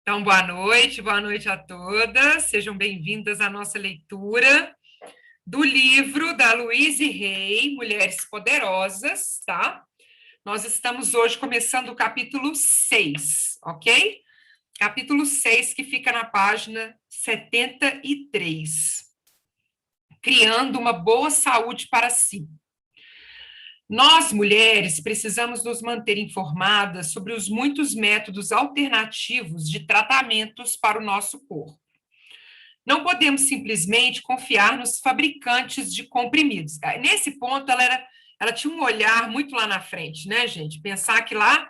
Então, boa noite a todas. Sejam bem-vindas à nossa leitura do livro da Louise Hay, Mulheres Poderosas, tá? Nós estamos hoje começando o capítulo 6, ok? Capítulo 6, que fica na página 73. Criando uma boa saúde para si. Nós, mulheres, precisamos nos manter informadas sobre os muitos métodos alternativos de tratamentos para o nosso corpo. Não podemos simplesmente confiar nos fabricantes de comprimidos. Nesse ponto, ela tinha um olhar muito lá na frente, né, gente? Pensar que lá,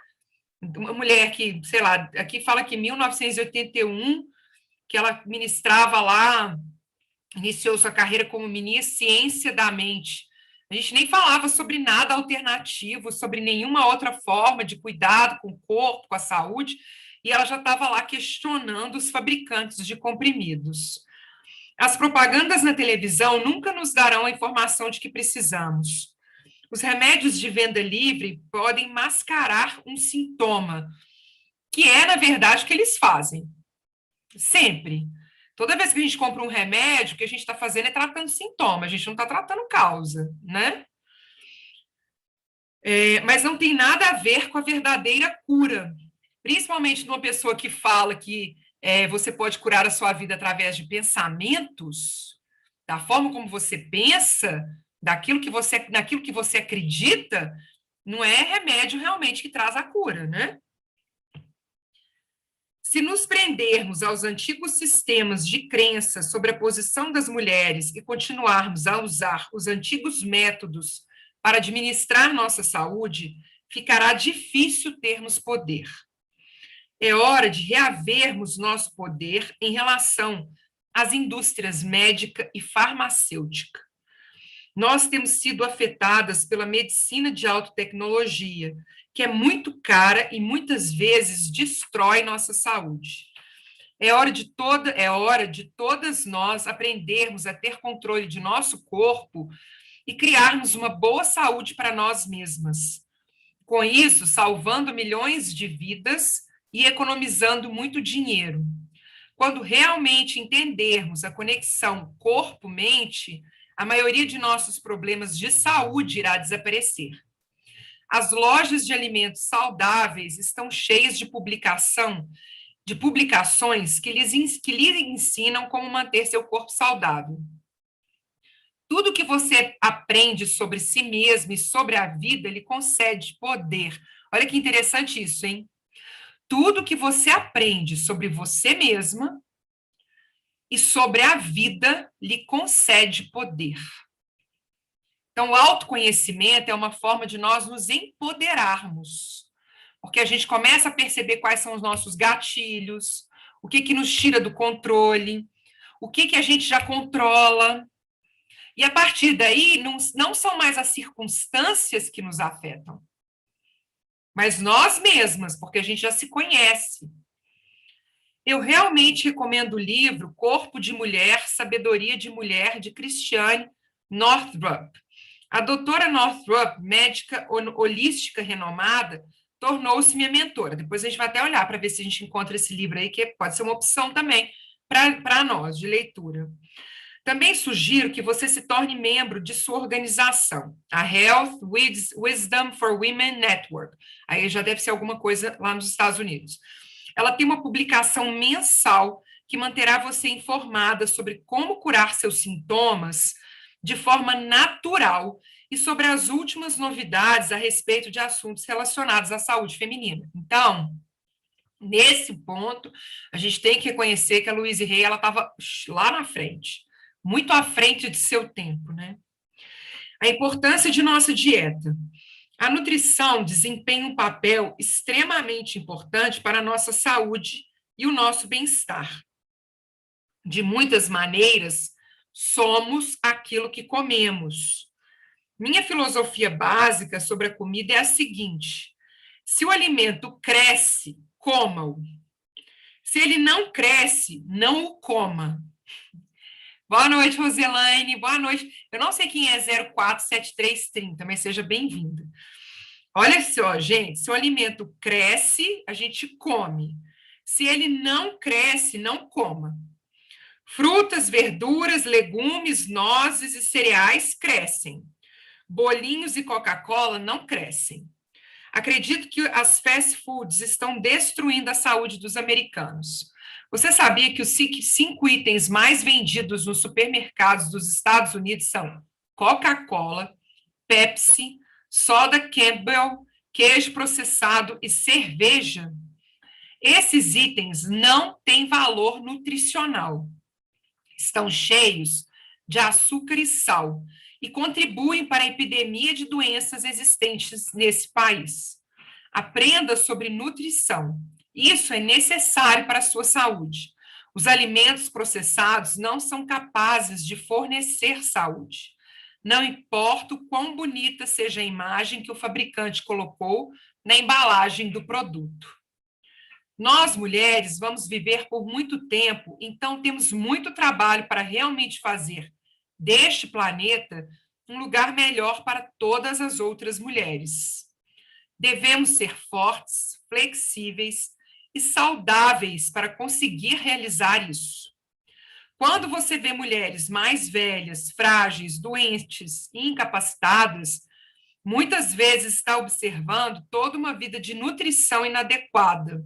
uma mulher que, sei lá, aqui fala que em 1981, que ela ministrava lá, iniciou sua carreira como ministra Ciência da Mente. A gente nem falava sobre nada alternativo, sobre nenhuma outra forma de cuidado com o corpo, com a saúde, e ela já estava lá questionando os fabricantes de comprimidos. As propagandas na televisão nunca nos darão a informação de que precisamos. Os remédios de venda livre podem mascarar um sintoma, que é, na verdade, o que eles fazem. Sempre. Toda vez que a gente compra um remédio, o que a gente está fazendo é tratando sintoma, a gente não está tratando causa, né? Mas não tem nada a ver com a verdadeira cura. Principalmente numa pessoa que fala que você pode curar a sua vida através de pensamentos, da forma como você pensa, naquilo que você acredita, não é remédio realmente que traz a cura, né? Se nos prendermos aos antigos sistemas de crença sobre a posição das mulheres e continuarmos a usar os antigos métodos para administrar nossa saúde, ficará difícil termos poder. É hora de reavermos nosso poder em relação às indústrias médica e farmacêutica. Nós temos sido afetadas pela medicina de alta tecnologia, que é muito cara e muitas vezes destrói nossa saúde. É hora de todas nós aprendermos a ter controle de nosso corpo e criarmos uma boa saúde para nós mesmas. Com isso, salvando milhões de vidas e economizando muito dinheiro. Quando realmente entendermos a conexão corpo-mente, a maioria de nossos problemas de saúde irá desaparecer. As lojas de alimentos saudáveis estão cheias de publicações que lhes ensinam como manter seu corpo saudável. Tudo que você aprende sobre si mesmo e sobre a vida lhe concede poder. Olha que interessante isso, hein? Tudo que você aprende sobre você mesma e sobre a vida lhe concede poder. Então, o autoconhecimento é uma forma de nós nos empoderarmos, porque a gente começa a perceber quais são os nossos gatilhos, o que nos tira do controle, o que a gente já controla. E a partir daí, não são mais as circunstâncias que nos afetam, mas nós mesmas, porque a gente já se conhece. Eu realmente recomendo o livro Corpo de Mulher, Sabedoria de Mulher, de Christiane Northrup. A doutora Northrup, médica holística renomada, tornou-se minha mentora. Depois a gente vai até olhar para ver se a gente encontra esse livro aí, que pode ser uma opção também para nós, de leitura. Também sugiro que você se torne membro de sua organização, a Health Wisdom for Women Network. Aí já deve ser alguma coisa lá nos Estados Unidos. Ela tem uma publicação mensal que manterá você informada sobre como curar seus sintomas de forma natural e sobre as últimas novidades a respeito de assuntos relacionados à saúde feminina. Então, nesse ponto, a gente tem que reconhecer que a Louise Hay estava lá na frente, muito à frente de seu tempo, né? A importância de nossa dieta. A nutrição desempenha um papel extremamente importante para a nossa saúde e o nosso bem-estar. De muitas maneiras, somos aquilo que comemos. Minha filosofia básica sobre a comida é a seguinte: se o alimento cresce, coma-o. Se ele não cresce, não o coma. Boa noite, Roselaine. Boa noite. Eu não sei quem é 047330, mas seja bem-vinda. Olha só, gente, se o alimento cresce, a gente come. Se ele não cresce, não coma. Frutas, verduras, legumes, nozes e cereais crescem. Bolinhos e Coca-Cola não crescem. Acredito que as fast foods estão destruindo a saúde dos americanos. Você sabia que os 5 itens mais vendidos nos supermercados dos Estados Unidos são Coca-Cola, Pepsi, soda Campbell, queijo processado e cerveja? Esses itens não têm valor nutricional. Estão cheios de açúcar e sal e contribuem para a epidemia de doenças existentes nesse país. Aprenda sobre nutrição. Isso é necessário para a sua saúde. Os alimentos processados não são capazes de fornecer saúde. Não importa o quão bonita seja a imagem que o fabricante colocou na embalagem do produto. Nós, mulheres, vamos viver por muito tempo, então temos muito trabalho para realmente fazer deste planeta um lugar melhor para todas as outras mulheres. Devemos ser fortes, flexíveis e saudáveis para conseguir realizar isso. Quando você vê mulheres mais velhas, frágeis, doentes e incapacitadas, muitas vezes está observando toda uma vida de nutrição inadequada.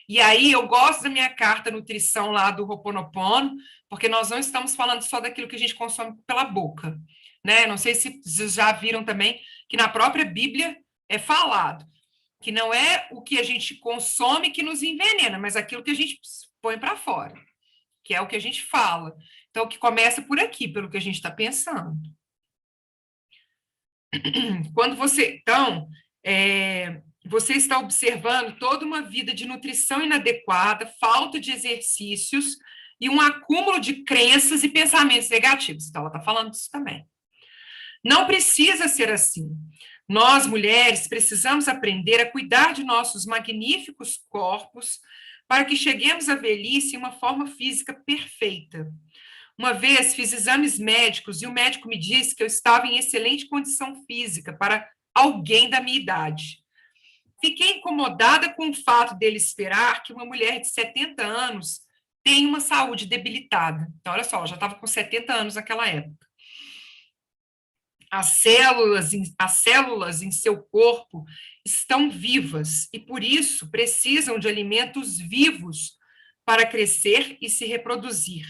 E aí eu gosto da minha carta nutrição lá do Ho'oponopono, porque nós não estamos falando só daquilo que a gente consome pela boca, né? Não sei se vocês já viram também que na própria Bíblia é falado que não é o que a gente consome que nos envenena, mas aquilo que a gente põe para fora, que é o que a gente fala. Então, que começa por aqui, pelo que a gente está pensando. Quando você, então, você está observando toda uma vida de nutrição inadequada, falta de exercícios e um acúmulo de crenças e pensamentos negativos. Então, ela está falando disso também. Não precisa ser assim. Nós, mulheres, precisamos aprender a cuidar de nossos magníficos corpos para que cheguemos à velhice em uma forma física perfeita. Uma vez fiz exames médicos e o médico me disse que eu estava em excelente condição física para alguém da minha idade. Fiquei incomodada com o fato dele esperar que uma mulher de 70 anos tenha uma saúde debilitada. Então, olha só, ela já estava com 70 anos naquela época. As células em seu corpo estão vivas e, por isso, precisam de alimentos vivos para crescer e se reproduzir.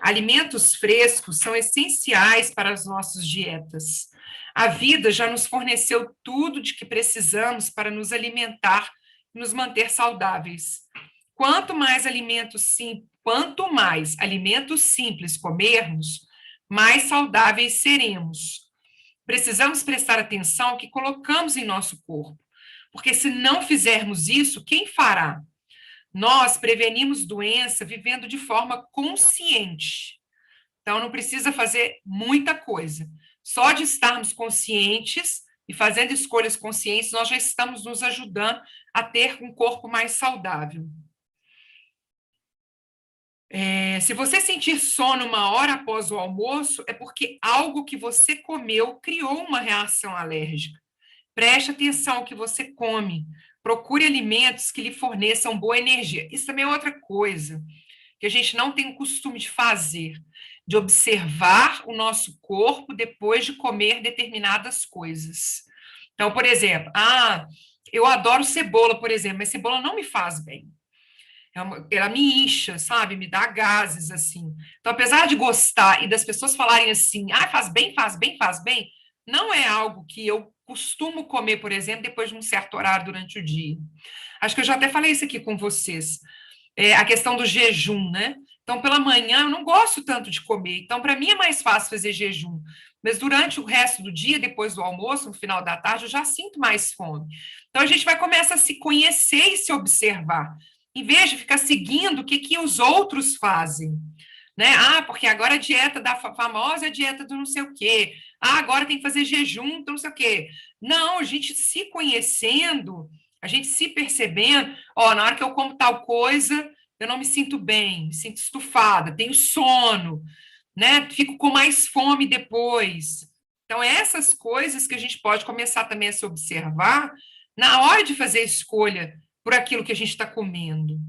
Alimentos frescos são essenciais para as nossas dietas. A vida já nos forneceu tudo de que precisamos para nos alimentar e nos manter saudáveis. Quanto mais alimentos simples comermos, mais saudáveis seremos. Precisamos prestar atenção ao que colocamos em nosso corpo, porque se não fizermos isso, quem fará? Nós prevenimos doença vivendo de forma consciente. Então, não precisa fazer muita coisa. Só de estarmos conscientes e fazendo escolhas conscientes, nós já estamos nos ajudando a ter um corpo mais saudável. Se você sentir sono 1 hora após o almoço, é porque algo que você comeu criou uma reação alérgica. Preste atenção ao que você come. Procure alimentos que lhe forneçam boa energia. Isso também é outra coisa que a gente não tem o costume de fazer, de observar o nosso corpo depois de comer determinadas coisas. Então, por exemplo, eu adoro cebola, por exemplo, mas cebola não me faz bem. Ela me incha, sabe? Me dá gases, assim. Então, apesar de gostar e das pessoas falarem assim, faz bem, faz bem, faz bem, não é algo que eu costumo comer, por exemplo, depois de um certo horário durante o dia. Acho que eu já até falei isso aqui com vocês. A questão do jejum, né? Então, pela manhã, eu não gosto tanto de comer. Então, para mim é mais fácil fazer jejum. Mas durante o resto do dia, depois do almoço, no final da tarde, eu já sinto mais fome. Então, a gente vai começar a se conhecer e se observar, em vez de ficar seguindo o que os outros fazem. Né? Porque agora a dieta da famosa é a dieta do não sei o quê. Agora tem que fazer jejum do não sei o quê. Não, a gente se conhecendo, a gente se percebendo, na hora que eu como tal coisa, eu não me sinto bem, me sinto estufada, tenho sono, né? Fico com mais fome depois. Então, essas coisas que a gente pode começar também a se observar na hora de fazer a escolha por aquilo que a gente está comendo.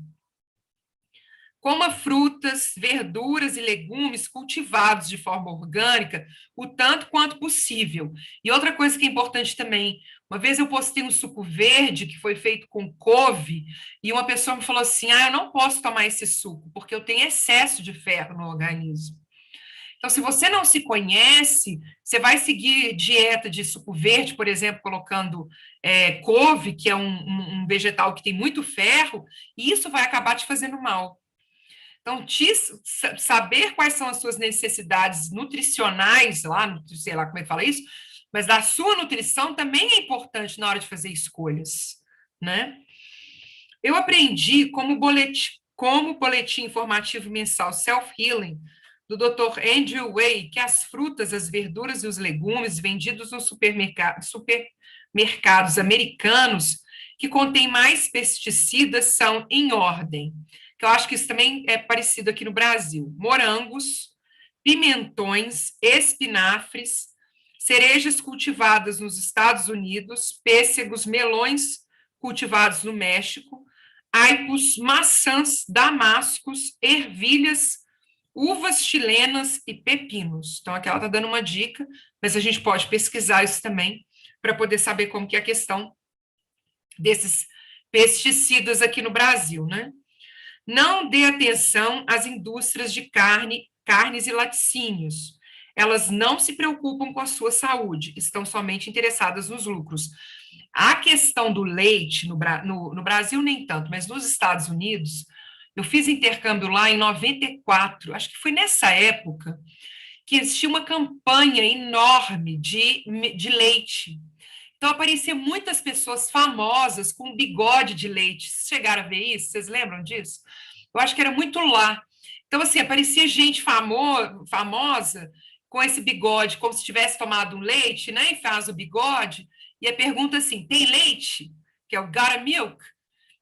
Coma frutas, verduras e legumes cultivados de forma orgânica o tanto quanto possível. E outra coisa que é importante também, uma vez eu postei um suco verde que foi feito com couve e uma pessoa me falou assim: eu não posso tomar esse suco porque eu tenho excesso de ferro no organismo. Então, se você não se conhece, você vai seguir dieta de suco verde, por exemplo, colocando couve, que é um vegetal que tem muito ferro, e isso vai acabar te fazendo mal. Então, saber quais são as suas necessidades nutricionais, sei lá como é que fala isso, mas da sua nutrição também é importante na hora de fazer escolhas, né? Eu aprendi como boletim informativo mensal Self-Healing, do Dr. Andrew Way, que as frutas, as verduras e os legumes vendidos nos supermercados americanos que contêm mais pesticidas são em ordem. Que eu acho que isso também é parecido aqui no Brasil. Morangos, pimentões, espinafres, cerejas cultivadas nos Estados Unidos, pêssegos, melões cultivados no México, aipos, maçãs, damascos, ervilhas, uvas chilenas e pepinos. Então, aqui ela está dando uma dica, mas a gente pode pesquisar isso também para poder saber como que é a questão desses pesticidas aqui no Brasil, né? Não dê atenção às indústrias de carnes e laticínios. Elas não se preocupam com a sua saúde, estão somente interessadas nos lucros. A questão do leite, no Brasil nem tanto, mas nos Estados Unidos, eu fiz intercâmbio lá em 94, acho que foi nessa época, que existia uma campanha enorme de leite. Então, apareciam muitas pessoas famosas com bigode de leite. Vocês chegaram a ver isso? Vocês lembram disso? Eu acho que era muito lá. Então, assim, aparecia gente famosa com esse bigode, como se tivesse tomado um leite, né? E faz o bigode. E a pergunta assim, tem leite? Que é o Gotta Milk.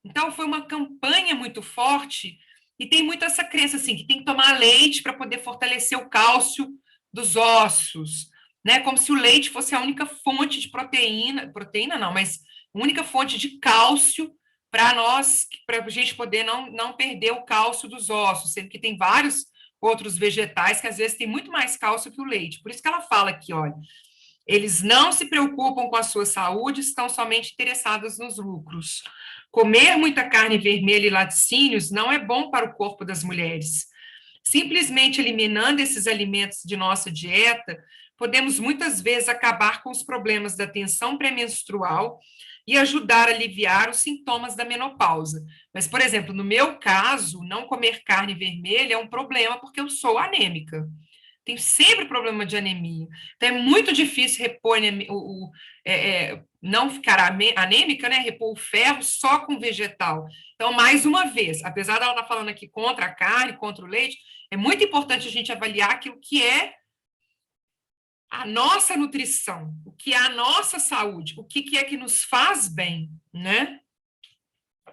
Então, foi uma campanha muito forte e tem muito essa crença, assim, que tem que tomar leite para poder fortalecer o cálcio dos ossos, né? Como se o leite fosse a única fonte de proteína não, mas a única fonte de cálcio para a gente poder não perder o cálcio dos ossos, sendo que tem vários outros vegetais que às vezes têm muito mais cálcio que o leite. Por isso que ela fala aqui, olha, eles não se preocupam com a sua saúde, estão somente interessados nos lucros. Comer muita carne vermelha e laticínios não é bom para o corpo das mulheres. Simplesmente eliminando esses alimentos de nossa dieta, podemos muitas vezes acabar com os problemas da tensão pré-menstrual e ajudar a aliviar os sintomas da menopausa. Mas, por exemplo, no meu caso, não comer carne vermelha é um problema porque eu sou anêmica. Tenho sempre problema de anemia. Então, é muito difícil repor não ficar anêmica, né? Repor o ferro só com vegetal. Então, mais uma vez, apesar dela estar falando aqui contra a carne, contra o leite, é muito importante a gente avaliar aquilo que é a nossa nutrição, o que é a nossa saúde, o que é que nos faz bem, né?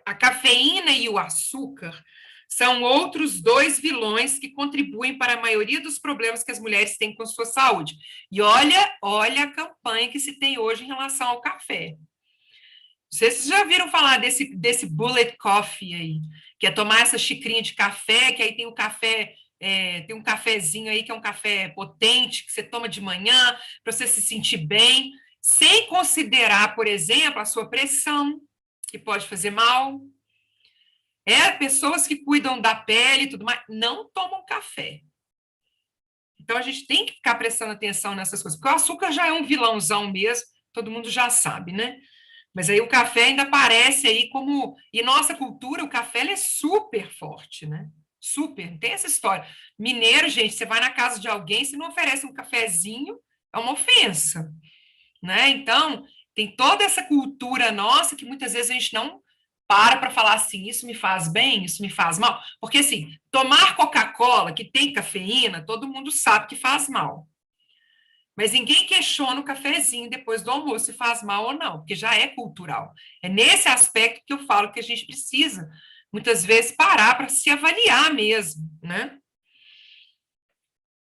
A cafeína e o açúcar são outros dois vilões que contribuem para a maioria dos problemas que as mulheres têm com sua saúde. E olha a campanha que se tem hoje em relação ao café. Vocês já viram falar desse bullet coffee aí, que é tomar essa xicrinha de café, que aí tem o café, tem um cafezinho aí que é um café potente, que você toma de manhã para você se sentir bem, sem considerar, por exemplo, a sua pressão, que pode fazer mal. Pessoas que cuidam da pele e tudo mais, não tomam café. Então, a gente tem que ficar prestando atenção nessas coisas, porque o açúcar já é um vilãozão mesmo, todo mundo já sabe, né? Mas aí o café ainda aparece aí como... E nossa cultura, o café é super forte, né? Super, não tem essa história. Mineiro, gente, você vai na casa de alguém, se não oferece um cafezinho, é uma ofensa, né? Então, tem toda essa cultura nossa que muitas vezes a gente não para falar assim, isso me faz bem, isso me faz mal. Porque, assim, tomar Coca-Cola, que tem cafeína, todo mundo sabe que faz mal. Mas ninguém questiona o cafezinho depois do almoço se faz mal ou não, porque já é cultural. É nesse aspecto que eu falo que a gente precisa, muitas vezes, parar para se avaliar mesmo, né?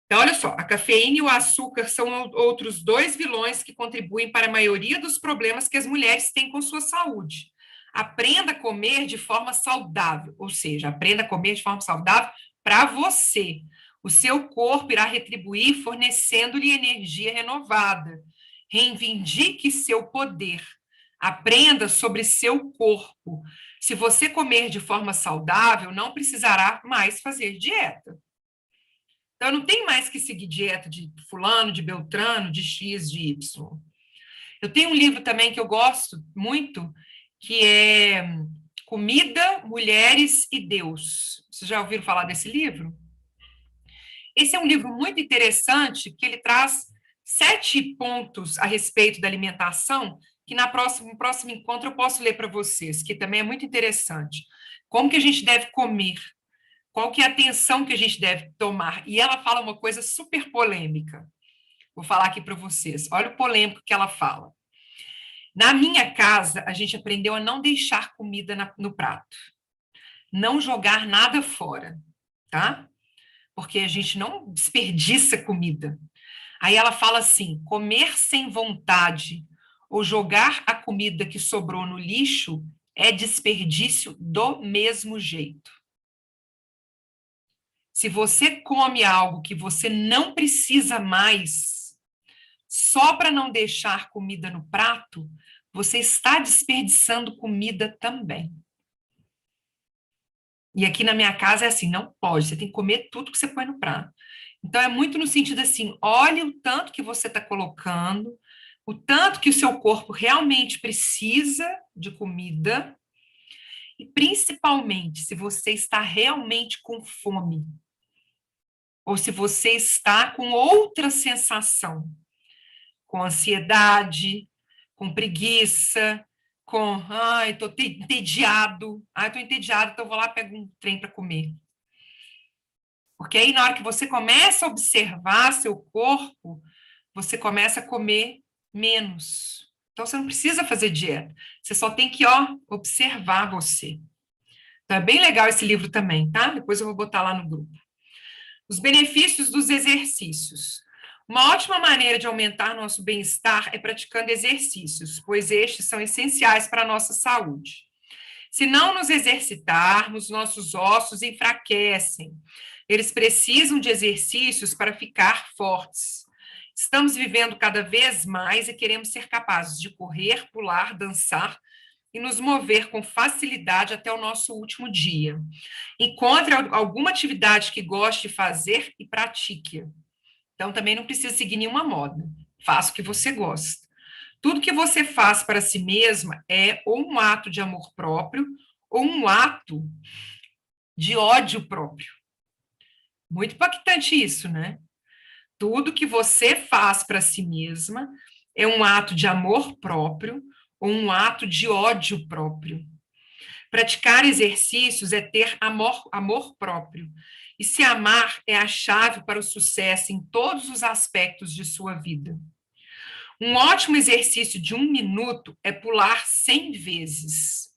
Então, olha só, a cafeína e o açúcar são outros dois vilões que contribuem para a maioria dos problemas que as mulheres têm com sua saúde. Aprenda a comer de forma saudável, ou seja, aprenda a comer de forma saudável para você. O seu corpo irá retribuir fornecendo-lhe energia renovada. Reivindique seu poder. Aprenda sobre seu corpo. Se você comer de forma saudável, não precisará mais fazer dieta. Então, não tem mais que seguir dieta de fulano, de beltrano, de X, de Y. Eu tenho um livro também que eu gosto muito, que é Comida, Mulheres e Deus. Vocês já ouviram falar desse livro? Esse é um livro muito interessante, que ele traz 7 pontos a respeito da alimentação, que no próximo encontro eu posso ler para vocês, que também é muito interessante. Como que a gente deve comer? Qual que é a atenção que a gente deve tomar? E ela fala uma coisa super polêmica. Vou falar aqui para vocês. Olha o polêmico que ela fala. Na minha casa, a gente aprendeu a não deixar comida no prato. Não jogar nada fora, tá? Porque a gente não desperdiça comida. Aí ela fala assim: comer sem vontade ou jogar a comida que sobrou no lixo é desperdício do mesmo jeito. Se você come algo que você não precisa mais, só para não deixar comida no prato, você está desperdiçando comida também. E aqui na minha casa é assim, não pode, você tem que comer tudo que você põe no prato. Então, é muito no sentido assim, olhe o tanto que você está colocando, o tanto que o seu corpo realmente precisa de comida, e principalmente se você está realmente com fome, ou se você está com outra sensação, com ansiedade, com preguiça, com, ai, estou entediado, estou entediado, então vou lá e pego um trem para comer. Porque aí, na hora que você começa a observar seu corpo, você começa a comer menos. Então, você não precisa fazer dieta. Você só tem que, observar você. Então, é bem legal esse livro também, tá? Depois eu vou botar lá no grupo. Os benefícios dos exercícios. Uma ótima maneira de aumentar nosso bem-estar é praticando exercícios, pois estes são essenciais para a nossa saúde. Se não nos exercitarmos, nossos ossos enfraquecem. Eles precisam de exercícios para ficar fortes. Estamos vivendo cada vez mais e queremos ser capazes de correr, pular, dançar e nos mover com facilidade até o nosso último dia. Encontre alguma atividade que goste de fazer e pratique-a. Então, também não precisa seguir nenhuma moda. Faça o que você gosta. Tudo que você faz para si mesma é ou um ato de amor próprio ou um ato de ódio próprio. Muito impactante isso, né? Tudo que você faz para si mesma é um ato de amor próprio ou um ato de ódio próprio. Praticar exercícios é ter amor próprio. E se amar é a chave para o sucesso em todos os aspectos de sua vida. Um ótimo exercício de 1 minuto é pular 100 vezes.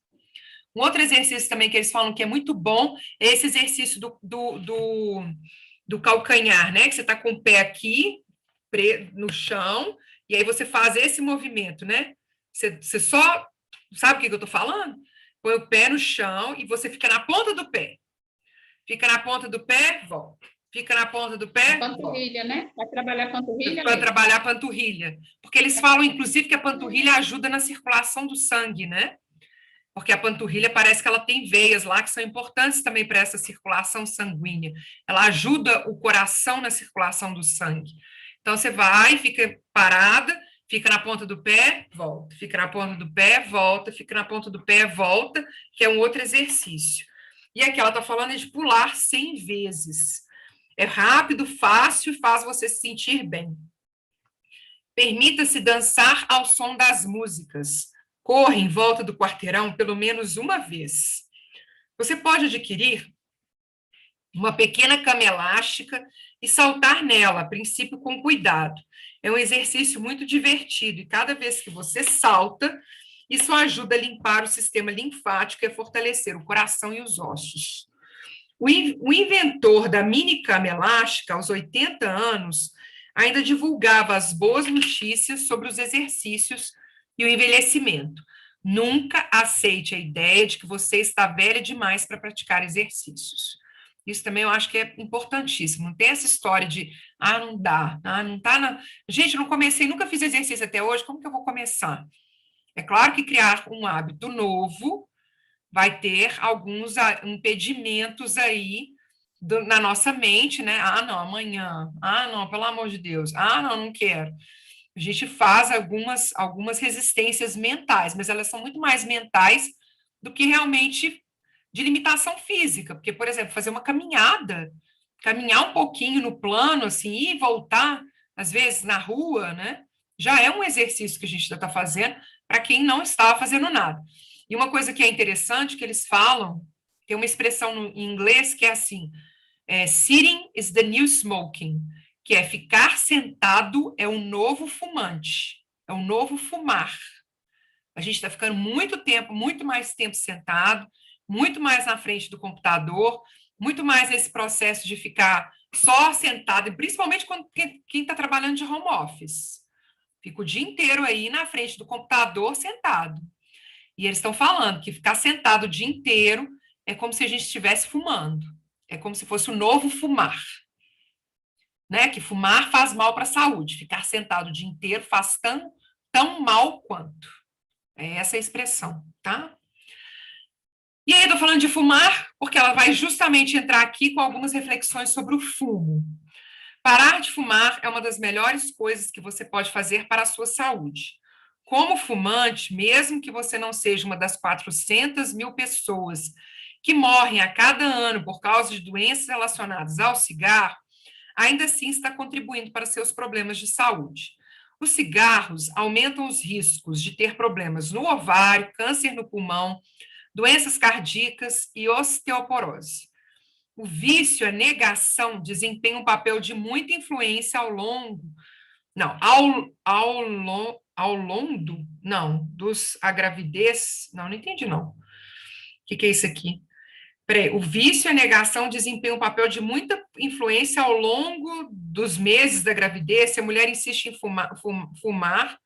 Um outro exercício também que eles falam que é muito bom é esse exercício do calcanhar, né? Que você está com o pé aqui no chão, e aí você faz esse movimento, né? Você só... Sabe o que eu estou falando? Põe o pé no chão e você fica na ponta do pé. Fica na ponta do pé, volta. Fica na ponta do pé, a panturrilha, volta. Né? Vai trabalhar a panturrilha? Para trabalhar a panturrilha. Porque eles falam, inclusive, que a panturrilha ajuda na circulação do sangue, né? Porque a panturrilha parece que ela tem veias lá que são importantes também para essa circulação sanguínea. Ela ajuda o coração na circulação do sangue. Então, você vai, fica parada, fica na ponta do pé, volta. Fica na ponta do pé, volta. Fica na ponta do pé, volta, que é um outro exercício. E aqui ela está falando de pular 100 vezes. É rápido, fácil e faz você se sentir bem. Permita-se dançar ao som das músicas. Corra em volta do quarteirão pelo menos uma vez. Você pode adquirir uma pequena cama elástica e saltar nela, a princípio com cuidado. É um exercício muito divertido e cada vez que você salta, isso ajuda a limpar o sistema linfático e a fortalecer o coração e os ossos. O inventor da mini cama elástica, aos 80 anos, ainda divulgava as boas notícias sobre os exercícios e o envelhecimento. Nunca aceite a ideia de que você está velha demais para praticar exercícios. Isso também eu acho que é importantíssimo. Não tem essa história de, não dá, não tá na... Gente, eu não comecei, nunca fiz exercício até hoje, como que eu vou começar? É claro que criar um hábito novo vai ter alguns impedimentos aí na nossa mente, né? Não, amanhã. Não, pelo amor de Deus. Não, não quero. A gente faz algumas resistências mentais, mas elas são muito mais mentais do que realmente de limitação física. Porque, por exemplo, fazer uma caminhada, caminhar um pouquinho no plano, assim, ir e voltar, às vezes na rua, né? Já é um exercício que a gente está fazendo para quem não estava fazendo nada. E uma coisa que é interessante que eles falam, tem uma expressão em inglês que é assim, sitting is the new smoking, que é ficar sentado é um novo fumante, é um novo fumar. A gente está ficando muito mais tempo sentado, muito mais na frente do computador, muito mais esse processo de ficar só sentado, e principalmente quando quem está trabalhando de home office. Fica o dia inteiro aí na frente do computador sentado. E eles estão falando que ficar sentado o dia inteiro é como se a gente estivesse fumando. É como se fosse o novo fumar. Né? Que fumar faz mal para a saúde. Ficar sentado o dia inteiro faz tão mal quanto. É essa a expressão, tá? E aí, eu estou falando de fumar, porque ela vai justamente entrar aqui com algumas reflexões sobre o fumo. Parar de fumar é uma das melhores coisas que você pode fazer para a sua saúde. Como fumante, mesmo que você não seja uma das 400 mil pessoas que morrem a cada ano por causa de doenças relacionadas ao cigarro, ainda assim está contribuindo para seus problemas de saúde. Os cigarros aumentam os riscos de ter problemas no ovário, câncer no pulmão, doenças cardíacas e osteoporose. O vício, a negação, desempenha um papel de muita influência ao longo a gravidez, não entendi, não. O que é isso aqui? Peraí, o vício e a negação desempenham um papel de muita influência ao longo dos meses da gravidez, se a mulher insiste em fumar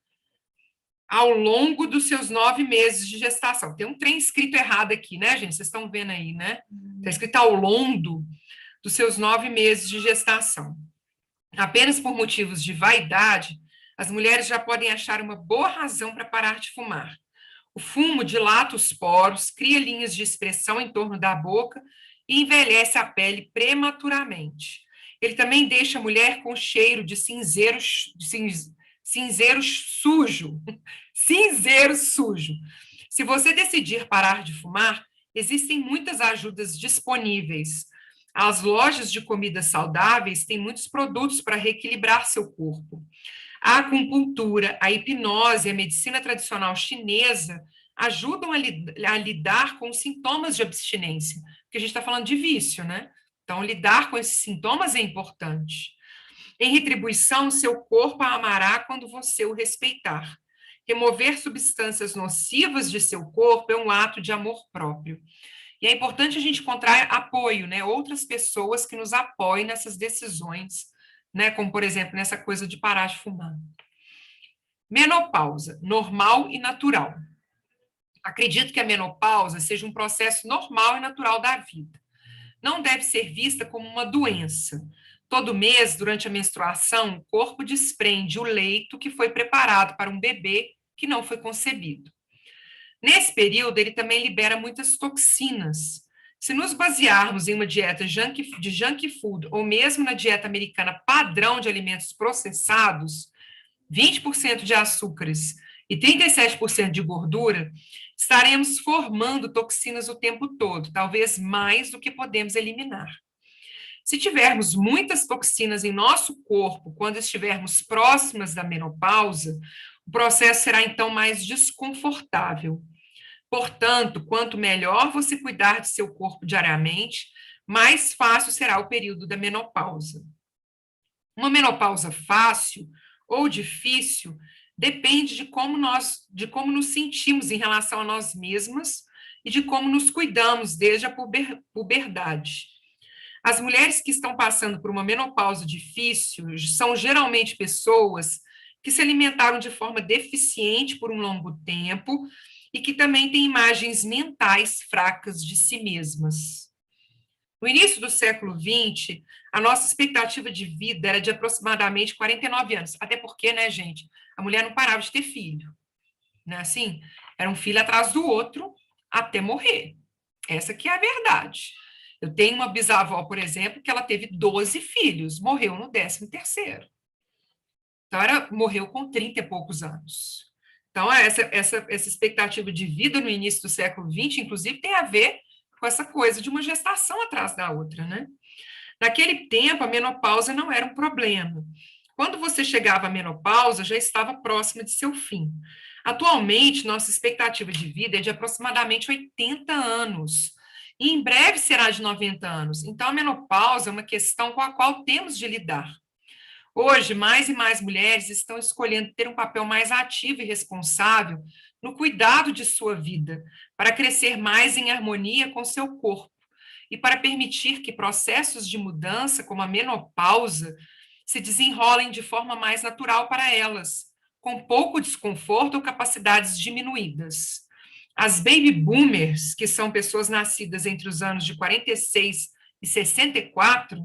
ao longo dos seus 9 meses de gestação. Tem um trem escrito errado aqui, né, gente? Vocês estão vendo aí, né? Está escrito ao longo dos seus 9 meses de gestação. Apenas por motivos de vaidade, as mulheres já podem achar uma boa razão para parar de fumar. O fumo dilata os poros, cria linhas de expressão em torno da boca e envelhece a pele prematuramente. Ele também deixa a mulher com cheiro de cinzeiro sujo. Cinzeiro sujo. Se você decidir parar de fumar, existem muitas ajudas disponíveis. As lojas de comidas saudáveis têm muitos produtos para reequilibrar seu corpo. A acupuntura, a hipnose e a medicina tradicional chinesa ajudam a lidar com os sintomas de abstinência, porque a gente está falando de vício, né? Então, lidar com esses sintomas é importante. Em retribuição, seu corpo a amará quando você o respeitar. Remover substâncias nocivas de seu corpo é um ato de amor próprio. E é importante a gente encontrar apoio, né? Outras pessoas que nos apoiem nessas decisões, né? Como, por exemplo, nessa coisa de parar de fumar. Menopausa, normal e natural. Acredito que a menopausa seja um processo normal e natural da vida. Não deve ser vista como uma doença. Todo mês, durante a menstruação, o corpo desprende o leito que foi preparado para um bebê que não foi concebido. Nesse período, ele também libera muitas toxinas. Se nos basearmos em uma dieta de junk food ou mesmo na dieta americana padrão de alimentos processados, 20% de açúcares e 37% de gordura, estaremos formando toxinas o tempo todo, talvez mais do que podemos eliminar. Se tivermos muitas toxinas em nosso corpo quando estivermos próximas da menopausa, o processo será então mais desconfortável. Portanto, quanto melhor você cuidar de seu corpo diariamente, mais fácil será o período da menopausa. Uma menopausa fácil ou difícil depende de como nos sentimos em relação a nós mesmas e de como nos cuidamos desde a puberdade. As mulheres que estão passando por uma menopausa difícil são geralmente pessoas que se alimentaram de forma deficiente por um longo tempo e que também têm imagens mentais fracas de si mesmas. No início do século XX, a nossa expectativa de vida era de aproximadamente 49 anos, até porque, né, gente, a mulher não parava de ter filho, né, assim, era um filho atrás do outro até morrer. Essa que é a verdade. Eu tenho uma bisavó, por exemplo, que ela teve 12 filhos, morreu no 13º. Então, morreu com 30 e poucos anos. Então, essa expectativa de vida no início do século XX, inclusive, tem a ver com essa coisa de uma gestação atrás da outra, né? Naquele tempo, a menopausa não era um problema. Quando você chegava à menopausa, já estava próxima de seu fim. Atualmente, nossa expectativa de vida é de aproximadamente 80 anos. E em breve será de 90 anos. Então, a menopausa é uma questão com a qual temos de lidar. Hoje, mais e mais mulheres estão escolhendo ter um papel mais ativo e responsável no cuidado de sua vida, para crescer mais em harmonia com seu corpo e para permitir que processos de mudança, como a menopausa, se desenrolem de forma mais natural para elas, com pouco desconforto ou capacidades diminuídas. As baby boomers, que são pessoas nascidas entre os anos de 46 e 64,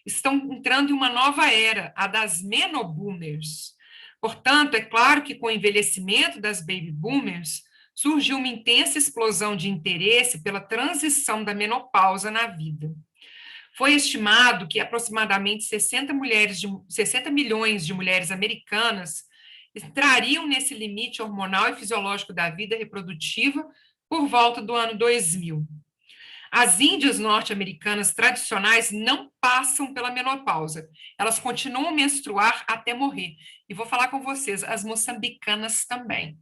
estão entrando em uma nova era, a das menoboomers. Portanto, é claro que com o envelhecimento das baby boomers, surgiu uma intensa explosão de interesse pela transição da menopausa na vida. Foi estimado que aproximadamente 60 milhões de mulheres americanas entrariam nesse limite hormonal e fisiológico da vida reprodutiva por volta do ano 2000. As índias norte-americanas tradicionais não passam pela menopausa. Elas continuam a menstruar até morrer. E vou falar com vocês, as moçambicanas também.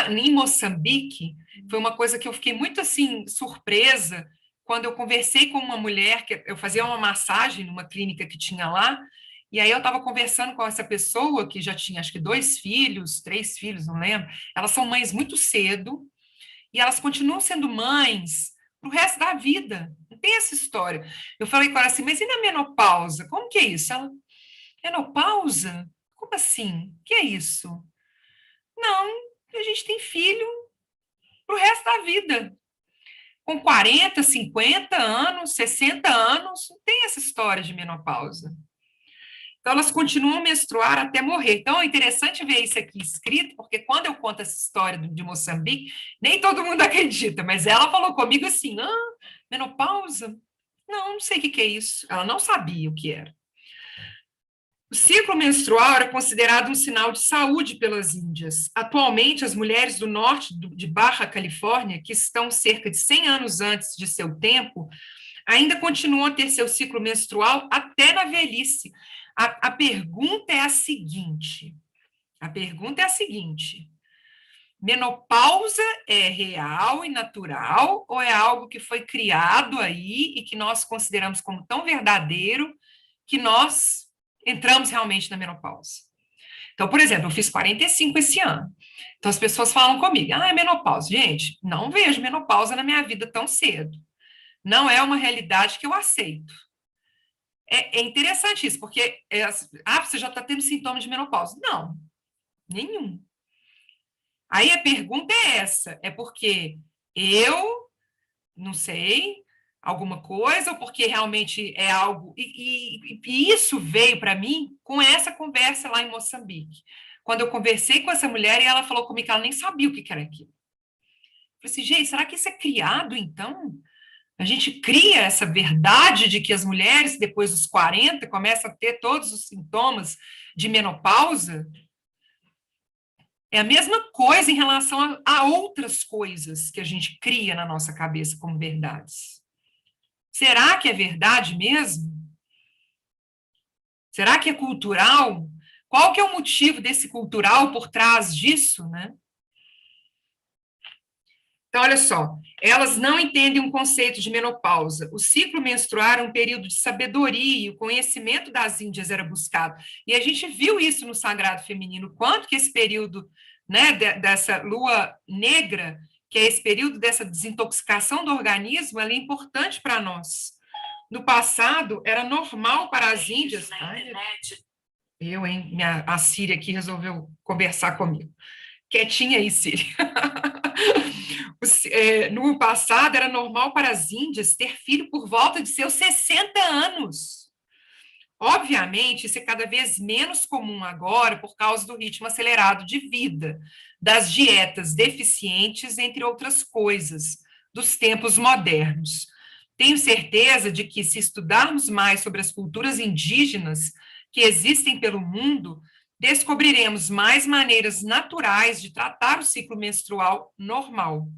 Em Moçambique, foi uma coisa que eu fiquei muito, assim, surpresa quando eu conversei com uma mulher, que eu fazia uma massagem numa clínica que tinha lá, e aí eu estava conversando com essa pessoa que já tinha, acho que 2 filhos, 3 filhos, não lembro. Elas são mães muito cedo, e elas continuam sendo mães pro resto da vida. Não tem essa história. Eu falei com ela assim, mas e na menopausa? Como que é isso? Ela, menopausa? Como assim? O que é isso? Não, a gente tem filho pro resto da vida. Com 40, 50 anos, 60 anos, não tem essa história de menopausa. Então, elas continuam a menstruar até morrer. Então, é interessante ver isso aqui escrito, porque quando eu conto essa história de Moçambique, nem todo mundo acredita, mas ela falou comigo assim, menopausa? Não sei o que é isso. Ela não sabia o que era. O ciclo menstrual era considerado um sinal de saúde pelas índias. Atualmente, as mulheres do norte de Baja Califórnia, que estão cerca de 100 anos antes de seu tempo, ainda continuam a ter seu ciclo menstrual até na velhice. A pergunta é a seguinte, menopausa é real e natural ou é algo que foi criado aí e que nós consideramos como tão verdadeiro que nós entramos realmente na menopausa? Então, por exemplo, eu fiz 45 esse ano. Então, as pessoas falam comigo, é menopausa. Gente, não vejo menopausa na minha vida tão cedo. Não é uma realidade que eu aceito. É interessante isso, porque você já está tendo sintomas de menopausa. Não, nenhum. Aí a pergunta é essa, é porque eu não sei alguma coisa, ou porque realmente é algo... E isso veio para mim com essa conversa lá em Moçambique. Quando eu conversei com essa mulher e ela falou comigo que ela nem sabia o que era aquilo. Eu falei assim, gente, será que isso é criado, então? A gente cria essa verdade de que as mulheres, depois dos 40, começam a ter todos os sintomas de menopausa. É a mesma coisa em relação a outras coisas que a gente cria na nossa cabeça como verdades. Será que é verdade mesmo? Será que é cultural? Qual que é o motivo desse cultural por trás disso, né? Então, olha só, elas não entendem um conceito de menopausa. O ciclo menstrual era um período de sabedoria, e o conhecimento das índias era buscado. E a gente viu isso no Sagrado Feminino, quanto que esse período, né, dessa lua negra, que é esse período dessa desintoxicação do organismo, ela é importante para nós. No passado, era normal para as índias... A Síria aqui resolveu conversar comigo. Quietinha aí, Siri. No passado, era normal para as índias ter filho por volta de seus 60 anos. Obviamente, isso é cada vez menos comum agora por causa do ritmo acelerado de vida, das dietas deficientes, entre outras coisas, dos tempos modernos. Tenho certeza de que, se estudarmos mais sobre as culturas indígenas que existem pelo mundo, descobriremos mais maneiras naturais de tratar o ciclo menstrual normal.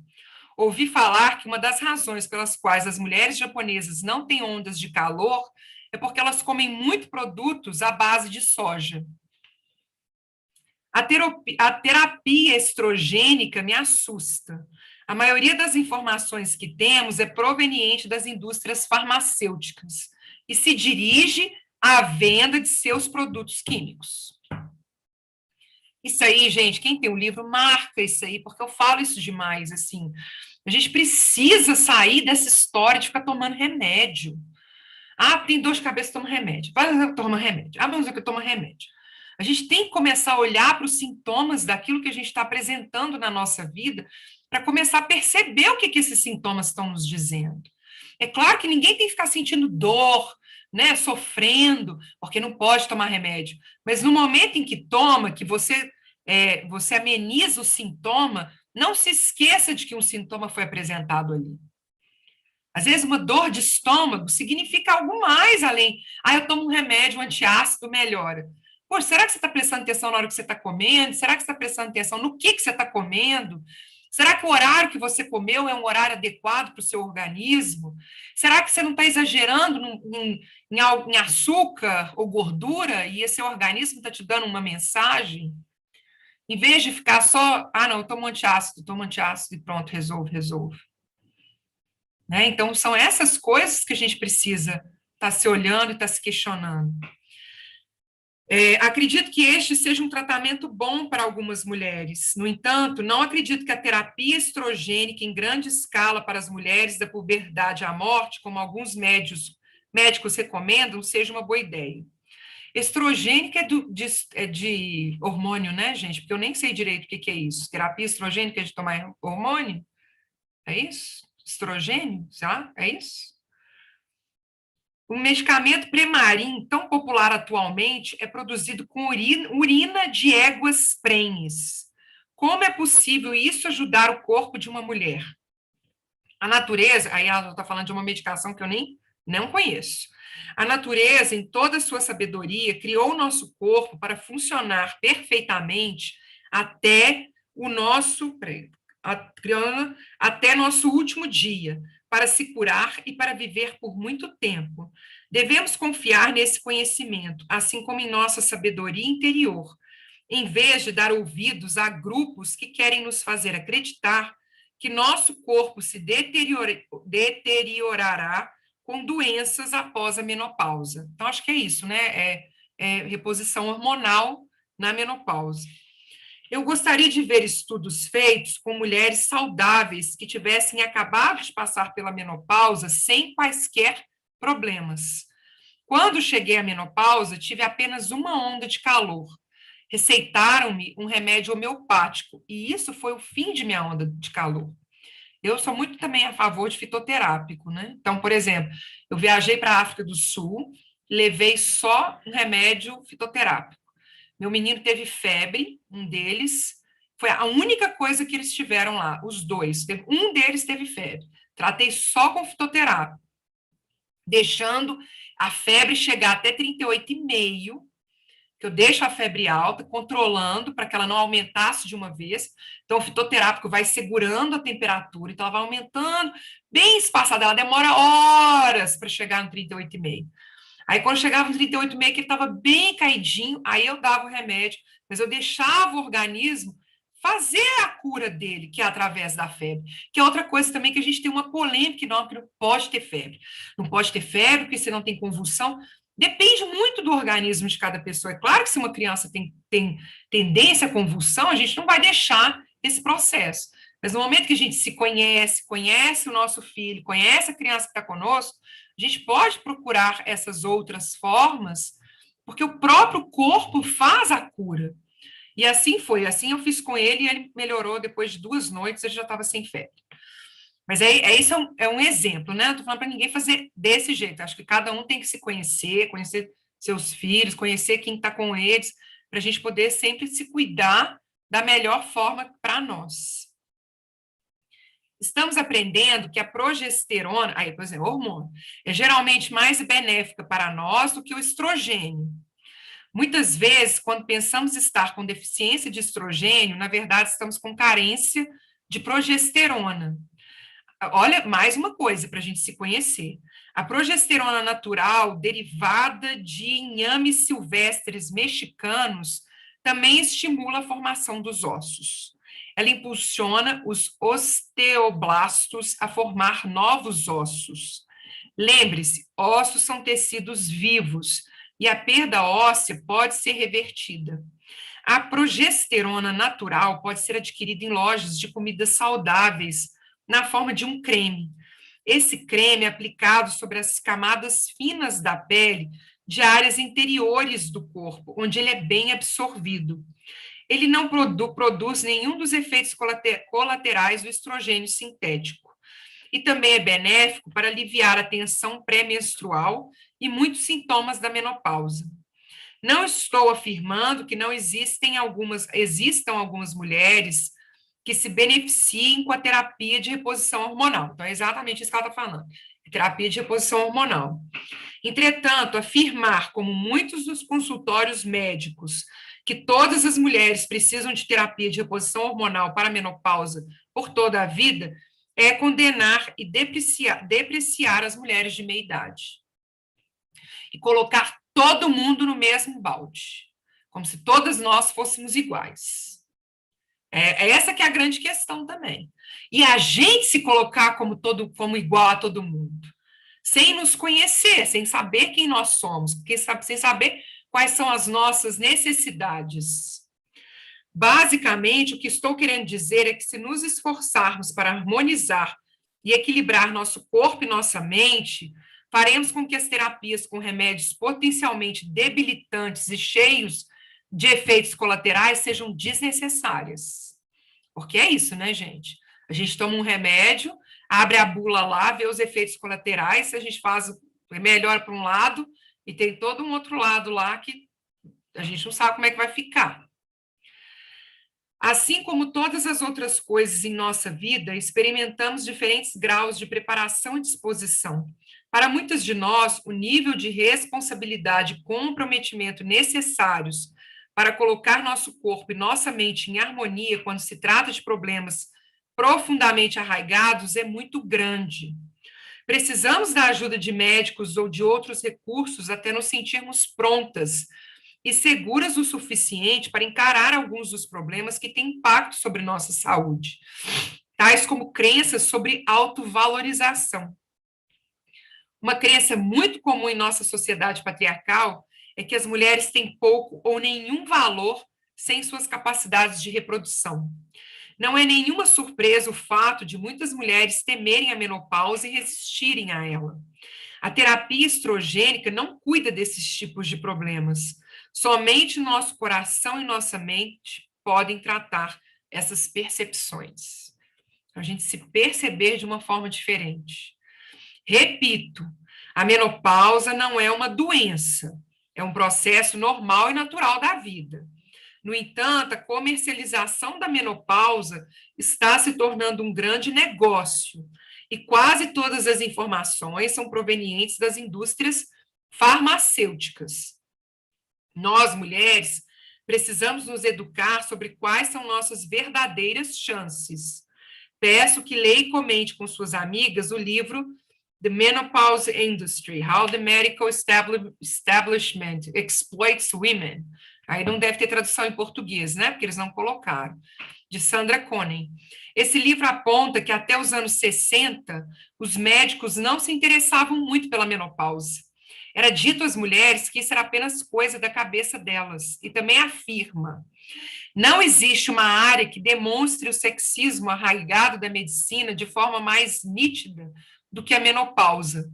Ouvi falar que uma das razões pelas quais as mulheres japonesas não têm ondas de calor é porque elas comem muito produtos à base de soja. A terapia estrogênica me assusta. A maioria das informações que temos é proveniente das indústrias farmacêuticas e se dirige à venda de seus produtos químicos. Isso aí, gente, quem tem o livro, marca isso aí, porque eu falo isso demais, assim. A gente precisa sair dessa história de ficar tomando remédio. Ah, tem dor de cabeça, toma remédio. Vai, toma remédio. Ah, vamos ver que toma remédio. A gente tem que começar a olhar para os sintomas daquilo que a gente está apresentando na nossa vida, para começar a perceber o que esses sintomas estão nos dizendo. É claro que ninguém tem que ficar sentindo dor, né, sofrendo, porque não pode tomar remédio. Mas no momento em que toma, que você ameniza o sintoma, não se esqueça de que um sintoma foi apresentado ali. Às vezes, uma dor de estômago significa algo mais além. Ah, eu tomo um remédio, um antiácido, melhora. Pô, será que você está prestando atenção na hora que você está comendo? Será que você está prestando atenção no que você está comendo? Será que o horário que você comeu é um horário adequado para o seu organismo? Será que você não está exagerando em açúcar ou gordura e esse seu organismo está te dando uma mensagem? Em vez de ficar só, não, eu tomo antiácido e pronto, resolve. Né? Então, são essas coisas que a gente precisa estar se olhando e estar se questionando. Acredito que este seja um tratamento bom para algumas mulheres. No entanto, não acredito que a terapia estrogênica em grande escala para as mulheres da puberdade à morte, como alguns médicos recomendam, seja uma boa ideia. Estrogênica é de hormônio, né, gente? Porque eu nem sei direito o que é isso. Terapia estrogênica é de tomar hormônio? É isso? Estrogênio? Sei lá, é isso? O medicamento Premarin, tão popular atualmente, é produzido com urina de éguas prenhes. Como é possível isso ajudar o corpo de uma mulher? A natureza, aí ela está falando de uma medicação que eu nem não conheço. A natureza, em toda a sua sabedoria, criou o nosso corpo para funcionar perfeitamente até o nosso, até nosso último dia, para se curar e para viver por muito tempo. Devemos confiar nesse conhecimento, assim como em nossa sabedoria interior, em vez de dar ouvidos a grupos que querem nos fazer acreditar que nosso corpo se deteriorará com doenças após a menopausa. Então, acho que é isso, né? É reposição hormonal na menopausa. Eu gostaria de ver estudos feitos com mulheres saudáveis que tivessem acabado de passar pela menopausa sem quaisquer problemas. Quando cheguei à menopausa, tive apenas uma onda de calor. Receitaram-me um remédio homeopático, e isso foi o fim de minha onda de calor. Eu sou muito também a favor de fitoterápico, né? Então, por exemplo, eu viajei para a África do Sul, levei só um remédio fitoterápico. Meu menino teve febre, um deles, foi a única coisa que eles tiveram lá, os dois. Um deles teve febre. Tratei só com fitoterápico, deixando a febre chegar até 38,5, que eu deixo a febre alta, controlando para que ela não aumentasse de uma vez. Então, o fitoterápico vai segurando a temperatura, então ela vai aumentando bem espaçada, ela demora horas para chegar no 38,5. Aí, quando chegava no 38,5, que ele estava bem caidinho, aí eu dava o remédio, mas eu deixava o organismo fazer a cura dele, que é através da febre. Que é outra coisa também que a gente tem uma polêmica, que não pode ter febre. Não pode ter febre, porque você não tem convulsão. Depende muito do organismo de cada pessoa. É claro que se uma criança tem tendência à convulsão, a gente não vai deixar esse processo. Mas no momento que a gente se conhece o nosso filho, conhece a criança que está conosco, a gente pode procurar essas outras formas, porque o próprio corpo faz a cura. E assim foi, assim eu fiz com ele e ele melhorou depois de 2 noites, ele já estava sem febre. Mas isso é um exemplo, né? Não estou falando para ninguém fazer desse jeito. Acho que cada um tem que se conhecer, conhecer seus filhos, conhecer quem está com eles, para a gente poder sempre se cuidar da melhor forma para nós. Estamos aprendendo que a progesterona, aí, por exemplo, hormônio, é geralmente mais benéfica para nós do que o estrogênio. Muitas vezes, quando pensamos estar com deficiência de estrogênio, na verdade, estamos com carência de progesterona. Olha, mais uma coisa para a gente se conhecer. A progesterona natural, derivada de inhames silvestres mexicanos, também estimula a formação dos ossos. Ela impulsiona os osteoblastos a formar novos ossos. Lembre-se, ossos são tecidos vivos e a perda óssea pode ser revertida. A progesterona natural pode ser adquirida em lojas de comidas saudáveis, na forma de um creme. Esse creme é aplicado sobre as camadas finas da pele de áreas interiores do corpo, onde ele é bem absorvido. Ele não produz nenhum dos efeitos colaterais do estrogênio sintético. E também é benéfico para aliviar a tensão pré-menstrual e muitos sintomas da menopausa. Não estou afirmando que não existam algumas mulheres que se beneficiem com a terapia de reposição hormonal. Então, é exatamente isso que ela está falando, terapia de reposição hormonal. Entretanto, afirmar, como muitos dos consultórios médicos, que todas as mulheres precisam de terapia de reposição hormonal para a menopausa por toda a vida, é condenar e depreciar as mulheres de meia idade. E colocar todo mundo no mesmo balde, como se todas nós fôssemos iguais. Essa que é a grande questão também. E a gente se colocar como igual a todo mundo, sem nos conhecer, sem saber quem nós somos, sem saber quais são as nossas necessidades. Basicamente, o que estou querendo dizer é que se nos esforçarmos para harmonizar e equilibrar nosso corpo e nossa mente, faremos com que as terapias com remédios potencialmente debilitantes e cheios de efeitos colaterais sejam desnecessárias. Porque é isso, né, gente? A gente toma um remédio, abre a bula lá, vê os efeitos colaterais, a gente faz melhor para um lado e tem todo um outro lado lá que a gente não sabe como é que vai ficar. Assim como todas as outras coisas em nossa vida, experimentamos diferentes graus de preparação e disposição. Para muitas de nós, o nível de responsabilidade e comprometimento necessários para colocar nosso corpo e nossa mente em harmonia quando se trata de problemas profundamente arraigados é muito grande. Precisamos da ajuda de médicos ou de outros recursos até nos sentirmos prontas e seguras o suficiente para encarar alguns dos problemas que têm impacto sobre nossa saúde, tais como crenças sobre autovalorização. Uma crença muito comum em nossa sociedade patriarcal é que as mulheres têm pouco ou nenhum valor sem suas capacidades de reprodução. Não é nenhuma surpresa o fato de muitas mulheres temerem a menopausa e resistirem a ela. A terapia estrogênica não cuida desses tipos de problemas. Somente nosso coração e nossa mente podem tratar essas percepções. A gente se perceber de uma forma diferente. Repito, a menopausa não é uma doença, é um processo normal e natural da vida. No entanto, a comercialização da menopausa está se tornando um grande negócio e quase todas as informações são provenientes das indústrias farmacêuticas. Nós, mulheres, precisamos nos educar sobre quais são nossas verdadeiras chances. Peço que leia e comente com suas amigas o livro The Menopause Industry, How the Medical Establishment Exploits Women. Aí não deve ter tradução em português, né? Porque eles não colocaram. De Sandra Koenig. Esse livro aponta que até os anos 60, os médicos não se interessavam muito pela menopausa. Era dito às mulheres que isso era apenas coisa da cabeça delas. E também afirma: não existe uma área que demonstre o sexismo arraigado da medicina de forma mais nítida do que a menopausa.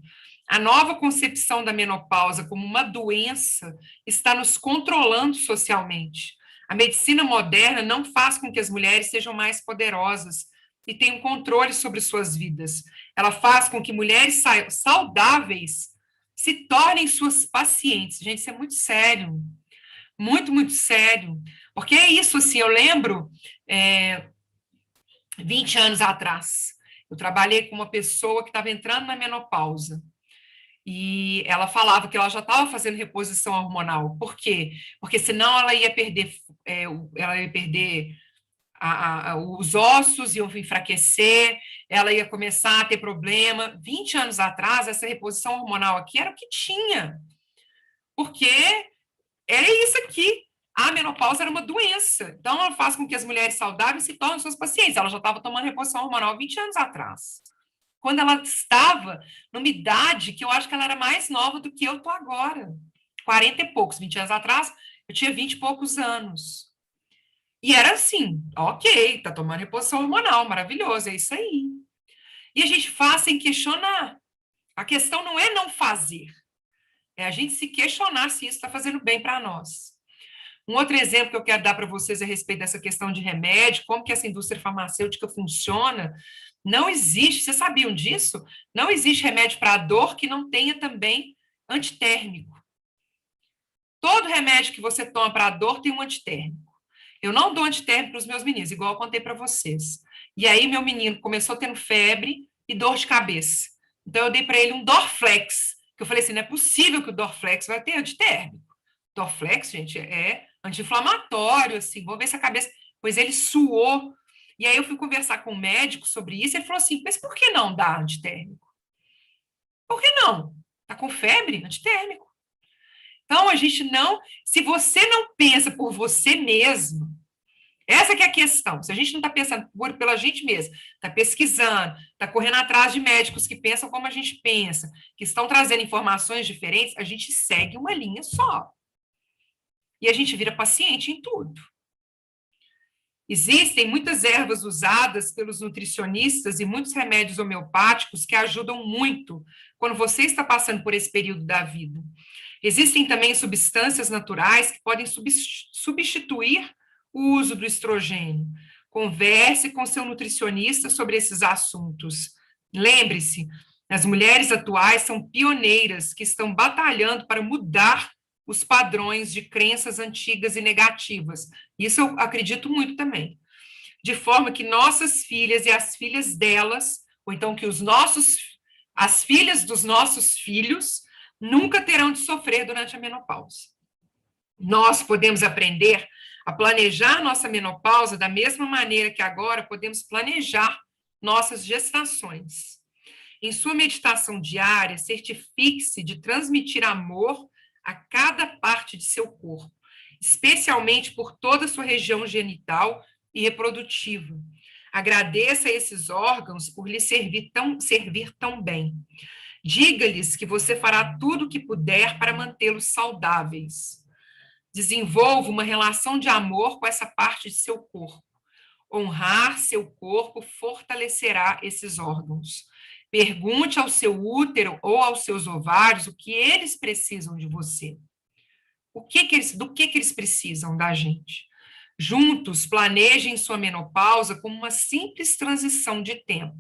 A nova concepção da menopausa como uma doença está nos controlando socialmente. A medicina moderna não faz com que as mulheres sejam mais poderosas e tenham controle sobre suas vidas. Ela faz com que mulheres saudáveis se tornem suas pacientes. Gente, isso é muito sério. Muito, muito sério. Porque é isso, assim, eu lembro, 20 anos atrás, eu trabalhei com uma pessoa que estava entrando na menopausa. E ela falava que ela já estava fazendo reposição hormonal. Por quê? Porque senão ela ia perder, os ossos, iam enfraquecer, ela ia começar a ter problema. 20 anos atrás, essa reposição hormonal aqui era o que tinha. Porque era isso aqui. A menopausa era uma doença. Então, ela faz com que as mulheres saudáveis se tornem suas pacientes. Ela já estava tomando reposição hormonal 20 anos atrás. Quando ela estava numa idade que eu acho que ela era mais nova do que eu estou agora. 40 e poucos, 20 anos atrás, eu tinha 20 e poucos anos. E era assim, ok, tá tomando reposição hormonal, maravilhoso, é isso aí. E a gente faz sem questionar. A questão não é não fazer, é a gente se questionar se isso está fazendo bem para nós. Um outro exemplo que eu quero dar para vocês a respeito dessa questão de remédio, como que essa indústria farmacêutica funciona. Não existe, vocês sabiam disso? Não existe remédio para dor que não tenha também antitérmico. Todo remédio que você toma para dor tem um antitérmico. Eu não dou antitérmico para os meus meninos, igual eu contei para vocês. E aí meu menino começou tendo febre e dor de cabeça. Então eu dei para ele um Dorflex, que eu falei assim, não é possível que o Dorflex vai ter antitérmico. Dorflex, gente, é anti-inflamatório, assim, vou ver se a cabeça... Pois ele suou. E aí eu fui conversar com o médico sobre isso, e ele falou assim, mas por que não dar antitérmico? Por que não? Tá com febre? Antitérmico. Então, a gente não... Se você não pensa por você mesmo, essa que é a questão. Se a gente não está pensando pela gente mesmo, está pesquisando, está correndo atrás de médicos que pensam como a gente pensa, que estão trazendo informações diferentes, a gente segue uma linha só. E a gente vira paciente em tudo. Existem muitas ervas usadas pelos nutricionistas e muitos remédios homeopáticos que ajudam muito quando você está passando por esse período da vida. Existem também substâncias naturais que podem substituir o uso do estrogênio. Converse com seu nutricionista sobre esses assuntos. Lembre-se, as mulheres atuais são pioneiras que estão batalhando para mudar os padrões de crenças antigas e negativas. Isso eu acredito muito também. De forma que nossas filhas e as filhas delas, ou então que as filhas dos nossos filhos, nunca terão de sofrer durante a menopausa. Nós podemos aprender a planejar nossa menopausa da mesma maneira que agora podemos planejar nossas gestações. Em sua meditação diária, certifique-se de transmitir amor a cada parte de seu corpo, especialmente por toda a sua região genital e reprodutiva. Agradeça a esses órgãos por lhe servir tão bem. Diga-lhes que você fará tudo o que puder para mantê-los saudáveis. Desenvolva uma relação de amor com essa parte de seu corpo. Honrar seu corpo fortalecerá esses órgãos. Pergunte ao seu útero ou aos seus ovários o que eles precisam de você. Do que eles precisam da gente? Juntos, planejem sua menopausa como uma simples transição de tempo.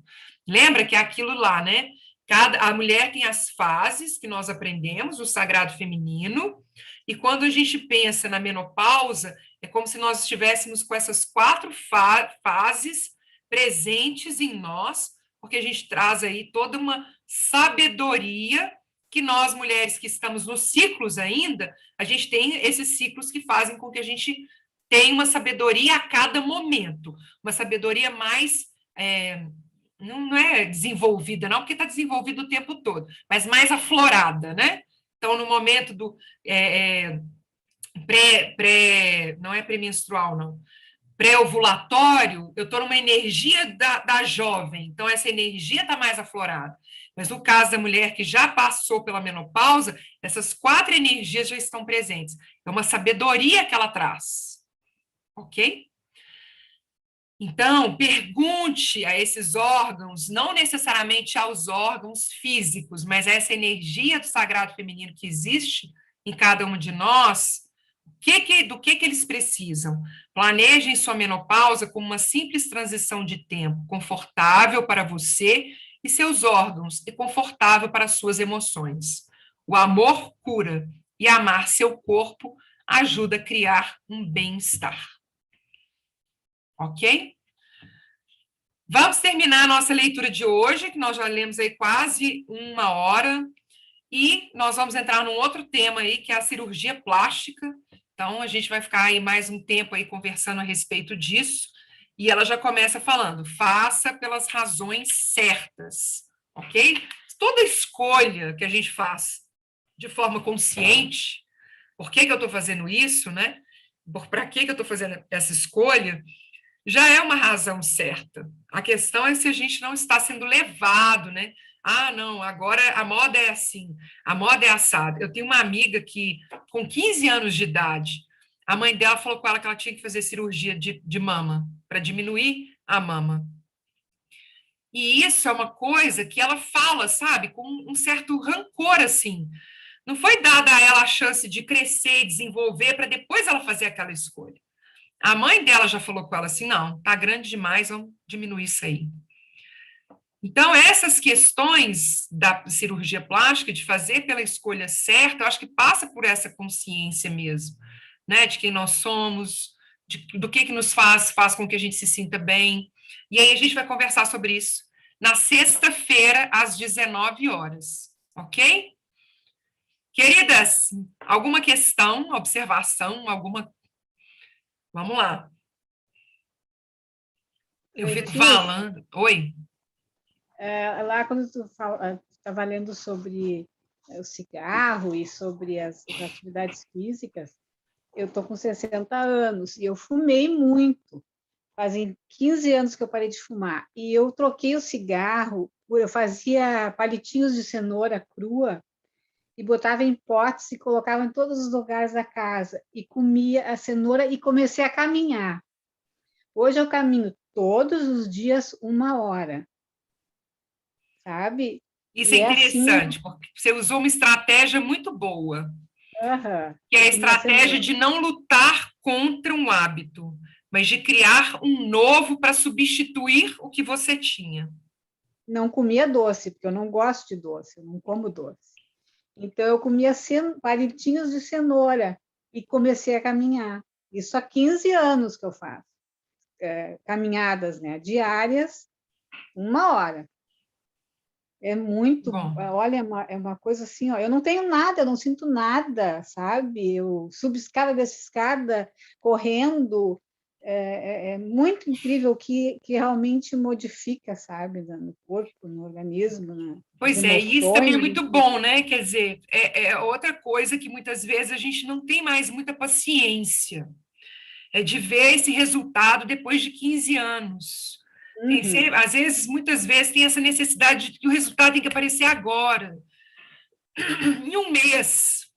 Lembra que é aquilo lá, né? A mulher tem as fases que nós aprendemos, o sagrado feminino, e quando a gente pensa na menopausa, é como se nós estivéssemos com essas 4 fases presentes em nós, porque a gente traz aí toda uma sabedoria que nós, mulheres que estamos nos ciclos ainda, a gente tem esses ciclos que fazem com que a gente tenha uma sabedoria a cada momento, uma sabedoria mais, não é desenvolvida não, porque está desenvolvida o tempo todo, mas mais aflorada, né? Então, no momento do não é pré-menstrual, não, pré-ovulatório, eu estou numa energia da jovem, então essa energia está mais aflorada. Mas no caso da mulher que já passou pela menopausa, essas 4 energias já estão presentes. É uma sabedoria que ela traz. Ok? Então, pergunte a esses órgãos, não necessariamente aos órgãos físicos, mas a essa energia do sagrado feminino que existe em cada um de nós, Do que eles precisam? Planejem sua menopausa como uma simples transição de tempo, confortável para você e seus órgãos e confortável para suas emoções. O amor cura e amar seu corpo ajuda a criar um bem-estar. Ok? Vamos terminar a nossa leitura de hoje, que nós já lemos aí quase 1 hora, e nós vamos entrar num outro tema aí, que é a cirurgia plástica. Então, a gente vai ficar aí mais um tempo aí conversando a respeito disso, e ela já começa falando, faça pelas razões certas, ok? Toda escolha que a gente faz de forma consciente, por que eu estou fazendo isso, né? Para que eu estou fazendo essa escolha, já é uma razão certa. A questão é se a gente não está sendo levado, né? Ah, não, agora a moda é assim, a moda é assada. Eu tenho uma amiga que, com 15 anos de idade, a mãe dela falou com ela que ela tinha que fazer cirurgia de mama, para diminuir a mama. E isso é uma coisa que ela fala, sabe, com um certo rancor, assim. Não foi dada a ela a chance de crescer e desenvolver para depois ela fazer aquela escolha. A mãe dela já falou com ela assim, não, tá grande demais, vamos diminuir isso aí. Então, essas questões da cirurgia plástica, de fazer pela escolha certa, eu acho que passa por essa consciência mesmo, né, de quem nós somos, do que nos faz com que a gente se sinta bem. E aí a gente vai conversar sobre isso na sexta-feira, às 19 horas, ok? Queridas, alguma questão, observação, alguma... Vamos lá. Eu fico falando... Oi? Lá quando tu estava lendo sobre o cigarro e sobre as atividades físicas, eu estou com 60 anos e eu fumei muito. Fazem 15 anos que eu parei de fumar. E eu troquei o cigarro, eu fazia palitinhos de cenoura crua e botava em potes e colocava em todos os lugares da casa e comia a cenoura e comecei a caminhar. Hoje eu caminho todos os dias 1 hora. Sabe? Isso é interessante, porque você usou uma estratégia muito boa, que é a estratégia de não lutar contra um hábito, mas de criar um novo para substituir o que você tinha. Não comia doce, porque eu não gosto de doce, eu não como doce. Então, eu comia palitinhos de cenoura e comecei a caminhar. Isso há 15 anos que eu faço. Caminhadas, né, diárias, 1 hora. É muito, bom. Olha, é uma coisa assim, ó, eu não tenho nada, eu não sinto nada, sabe? Eu subo escada, desço escada, correndo, é muito incrível que realmente modifica, sabe, no corpo, no organismo, Pois é, e isso também é muito bom, né? Quer dizer, é outra coisa que muitas vezes a gente não tem mais muita paciência, é de ver esse resultado depois de 15 anos. Às vezes, muitas vezes, tem essa necessidade de que o resultado tem que aparecer agora, em um mês.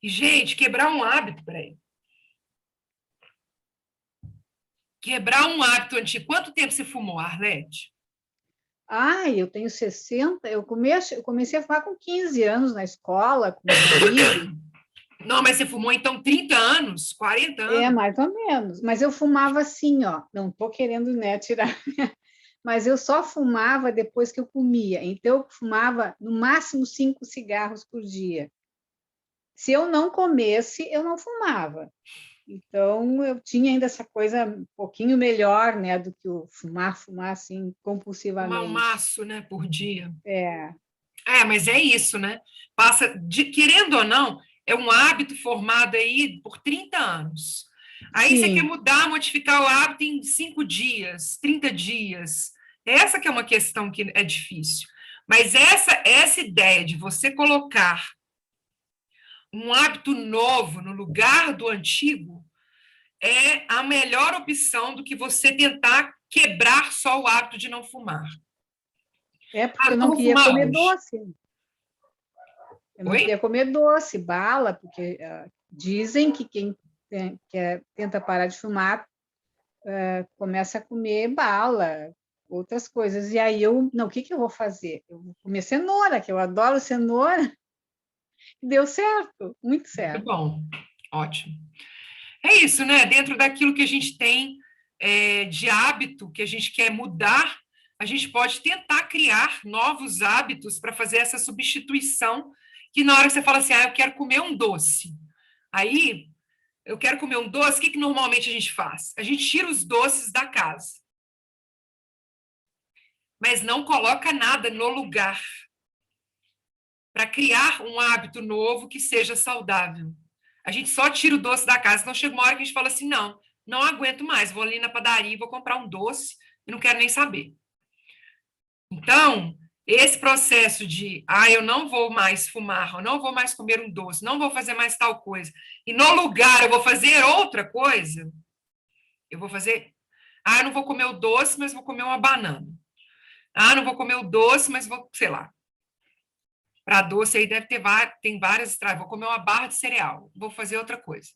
E, gente, quebrar um hábito, peraí. Quebrar um hábito antigo. Quanto tempo você fumou, Arlete? Eu tenho 60, eu comecei a fumar com 15 anos na escola, com meus amigos. Não, mas você fumou, então, 30 anos, 40 anos? Mais ou menos. Mas eu fumava assim, ó. Não estou querendo, né, tirar... Mas eu só fumava depois que eu comia. Então, eu fumava, no máximo, 5 cigarros por dia. Se eu não comesse, eu não fumava. Então, eu tinha ainda essa coisa um pouquinho melhor, né, do que o fumar assim, compulsivamente. Um maço, né, por dia. É. Mas é isso, né? Querendo ou não, é um hábito formado aí por 30 anos. Aí Sim. Você quer mudar, modificar o hábito em 5 dias, 30 dias. Essa que é uma questão que é difícil. Mas essa ideia de você colocar um hábito novo no lugar do antigo é a melhor opção do que você tentar quebrar só o hábito de não fumar. Porque eu não queria comer doce. Eu não queria comer doce, bala, porque dizem que quem tenta parar de fumar começa a comer bala, outras coisas. E aí o que eu vou fazer? Eu vou comer cenoura, que eu adoro cenoura. Deu certo, muito certo. Muito bom. Ótimo. É isso, né? Dentro daquilo que a gente tem de hábito, que a gente quer mudar, a gente pode tentar criar novos hábitos para fazer essa substituição, que na hora que você fala assim, eu quero comer um doce. Aí, eu quero comer um doce, o que normalmente a gente faz? A gente tira os doces da casa, mas não coloca nada no lugar para criar um hábito novo que seja saudável. A gente só tira o doce da casa, então chega uma hora que a gente fala assim, não aguento mais, vou ali na padaria e vou comprar um doce e não quero nem saber. Então, esse processo de, eu não vou mais fumar, eu não vou mais comer um doce, não vou fazer mais tal coisa, e no lugar eu vou fazer outra coisa, eu vou fazer, eu não vou comer o doce, mas vou comer uma banana. Não vou comer o doce, mas vou, sei lá. Para doce aí tem várias estradas. Vou comer uma barra de cereal, vou fazer outra coisa.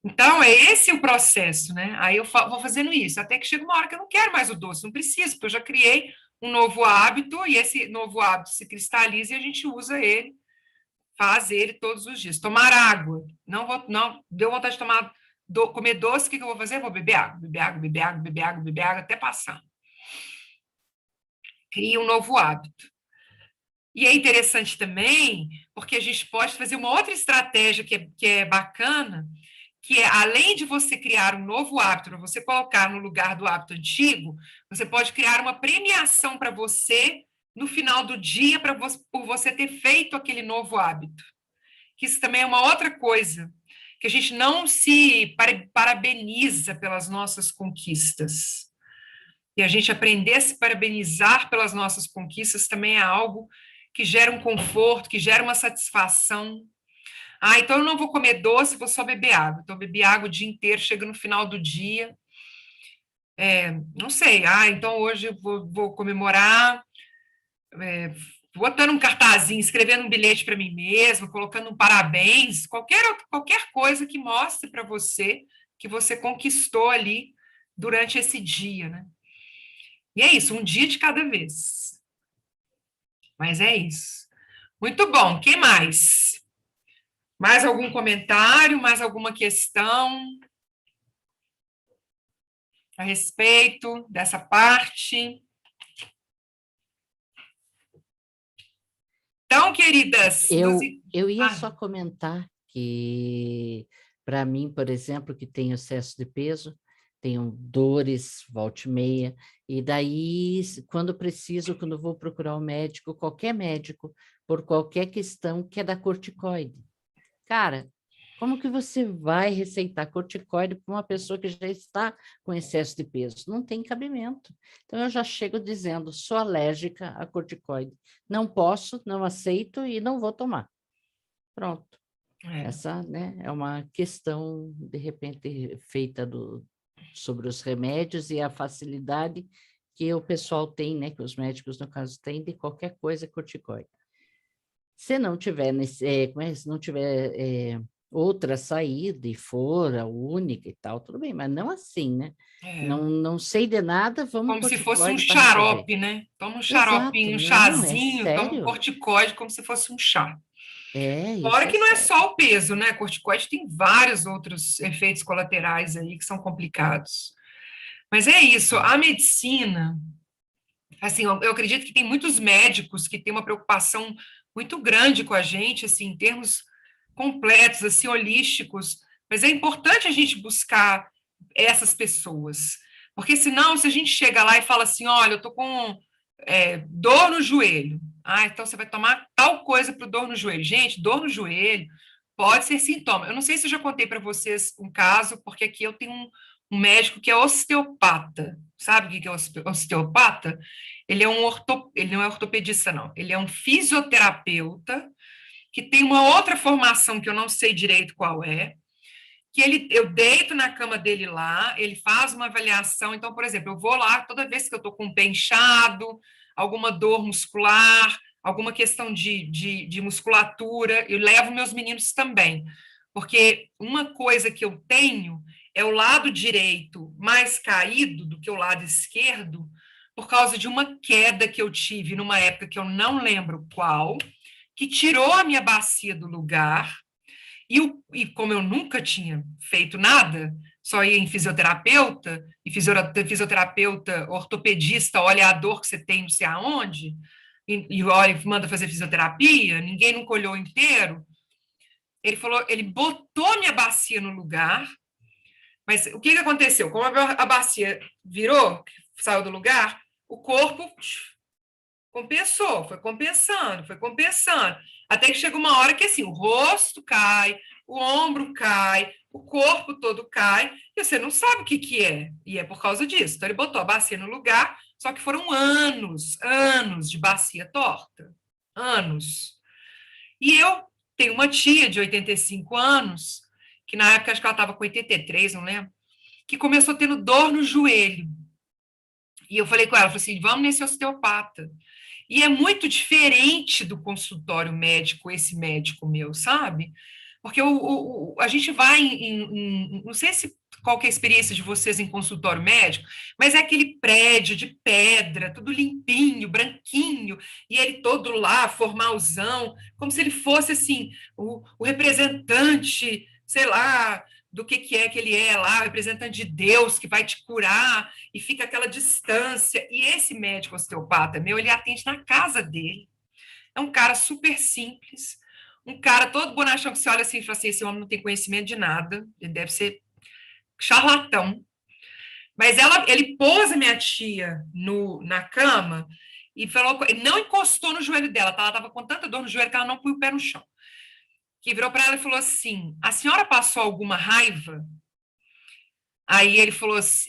Então, é esse o processo, né? Aí eu vou fazendo isso, até que chega uma hora que eu não quero mais o doce, não preciso, porque eu já criei um novo hábito, e esse novo hábito se cristaliza e a gente usa ele, faz ele todos os dias. Tomar água. Não deu vontade de comer doce, o que eu vou fazer? Vou beber água, beber água, beber água, beber água, beber água, até passar. Cria um novo hábito. E é interessante também, porque a gente pode fazer uma outra estratégia que é bacana, que é, além de você criar um novo hábito, para você colocar no lugar do hábito antigo, você pode criar uma premiação para você no final do dia por você ter feito aquele novo hábito. Que isso também é uma outra coisa, que a gente não se parabeniza pelas nossas conquistas. E a gente aprender a se parabenizar pelas nossas conquistas também é algo que gera um conforto, que gera uma satisfação. Então eu não vou comer doce, vou só beber água. Então, beber água o dia inteiro, chega no final do dia. Não sei, então hoje eu vou comemorar, botando um cartazinho, escrevendo um bilhete para mim mesma, colocando um parabéns, qualquer coisa que mostre para você que você conquistou ali durante esse dia, né? E é isso, um dia de cada vez. Mas é isso. Muito bom, o que mais? Mais algum comentário, mais alguma questão a respeito dessa parte? Então, queridas... Eu ia só comentar que, para mim, por exemplo, que tenho excesso de peso, tenho dores, volta e meia, e daí, quando preciso, quando vou procurar um médico, qualquer médico, por qualquer questão, quer dar corticoide. Cara, como que você vai receitar corticoide para uma pessoa que já está com excesso de peso? Não tem cabimento. Então, eu já chego dizendo, sou alérgica a corticoide. Não posso, não aceito e não vou tomar. Pronto. Essa, né, é uma questão, de repente, feita sobre os remédios e a facilidade que o pessoal tem, né, que os médicos, no caso, têm de qualquer coisa corticoide. Se não tiver, se não tiver outra saída e for a única e tal, tudo bem, mas não assim, né? Não sei de nada, vamos como se fosse um xarope, né? Toma um xaropinho, um chazinho, toma um corticoide como se fosse um chá. Fora que não é só o peso, né? Corticoide tem vários outros efeitos colaterais aí que são complicados. Mas é isso, a medicina, assim, eu acredito que tem muitos médicos que têm uma preocupação muito grande com a gente, assim, em termos completos, assim, holísticos, mas é importante a gente buscar essas pessoas, porque senão, se a gente chega lá e fala assim, olha, eu tô com dor no joelho, então você vai tomar tal coisa para dor no joelho. Gente, dor no joelho pode ser sintoma. Eu não sei se eu já contei para vocês um caso, porque aqui eu tenho um médico que é osteopata. Sabe o que é osteopata? Ele não é ortopedista, não. Ele é um fisioterapeuta que tem uma outra formação que eu não sei direito qual é, que eu deito na cama dele lá, ele faz uma avaliação. Então, por exemplo, eu vou lá toda vez que eu estou com o pé inchado, alguma dor muscular, alguma questão de musculatura, eu levo meus meninos também, porque uma coisa que eu tenho é o lado direito mais caído do que o lado esquerdo, por causa de uma queda que eu tive numa época que eu não lembro qual, que tirou a minha bacia do lugar. E como eu nunca tinha feito nada, só ia em fisioterapeuta, e fisioterapeuta ortopedista olha a dor que você tem não sei aonde, e olha e manda fazer fisioterapia, ninguém nunca olhou inteiro. Ele falou, ele botou minha bacia no lugar, mas o que aconteceu? Como a bacia virou, saiu do lugar, o corpo compensou, foi compensando, até que chega uma hora que assim, o rosto cai, o ombro cai, o corpo todo cai, e você não sabe o que é, e é por causa disso. Então ele botou a bacia no lugar, só que foram anos de bacia torta, anos. E eu tenho uma tia de 85 anos, que na época acho que ela estava com 83, não lembro, que começou tendo dor no joelho. E eu falei com ela, falei assim, vamos nesse osteopata. E é muito diferente do consultório médico, esse médico meu, sabe? Porque a gente vai não sei qual que é a experiência de vocês em consultório médico, mas é aquele prédio de pedra, tudo limpinho, branquinho, e ele todo lá, formalzão, como se ele fosse, assim, o representante, sei lá, do que é que ele é lá, o representante de Deus que vai te curar, e fica aquela distância. E esse médico osteopata meu, ele atende na casa dele. É um cara super simples, um cara todo bonachão que você olha assim e fala assim, esse homem não tem conhecimento de nada, ele deve ser charlatão. Mas ele pôs a minha tia na cama e falou, não encostou no joelho dela, tá? Ela estava com tanta dor no joelho que ela não pôs o pé no chão. Que virou para ela e falou assim, a senhora passou alguma raiva? Aí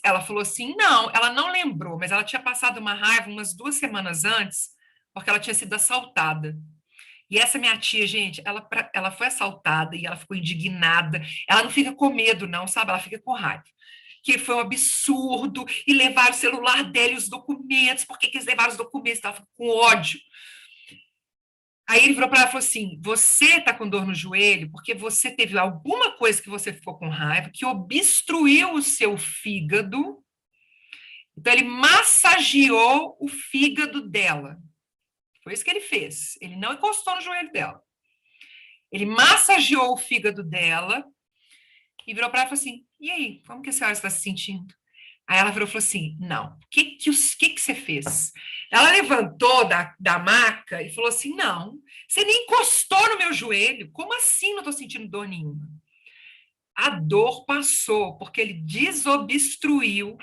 ela falou assim, não, ela não lembrou, mas ela tinha passado uma raiva umas 2 semanas antes, porque ela tinha sido assaltada. E essa minha tia, gente, ela foi assaltada e ela ficou indignada. Ela não fica com medo, não, sabe? Ela fica com raiva. Que foi um absurdo, e levaram o celular dela e os documentos. Por que eles levaram os documentos? Ela ficou com ódio. Aí ele virou para ela e falou assim, você está com dor no joelho porque você teve alguma coisa que você ficou com raiva, que obstruiu o seu fígado. Então, ele massageou o fígado dela. Foi isso que ele fez. Ele não encostou no joelho dela. Ele massageou o fígado dela e virou para ela e falou assim, e aí, como que a senhora está se sentindo? Aí ela virou e falou assim, não, o que você fez? Ela levantou da maca e falou assim, não, você nem encostou no meu joelho, como assim não estou sentindo dor nenhuma? A dor passou, porque ele desobstruiu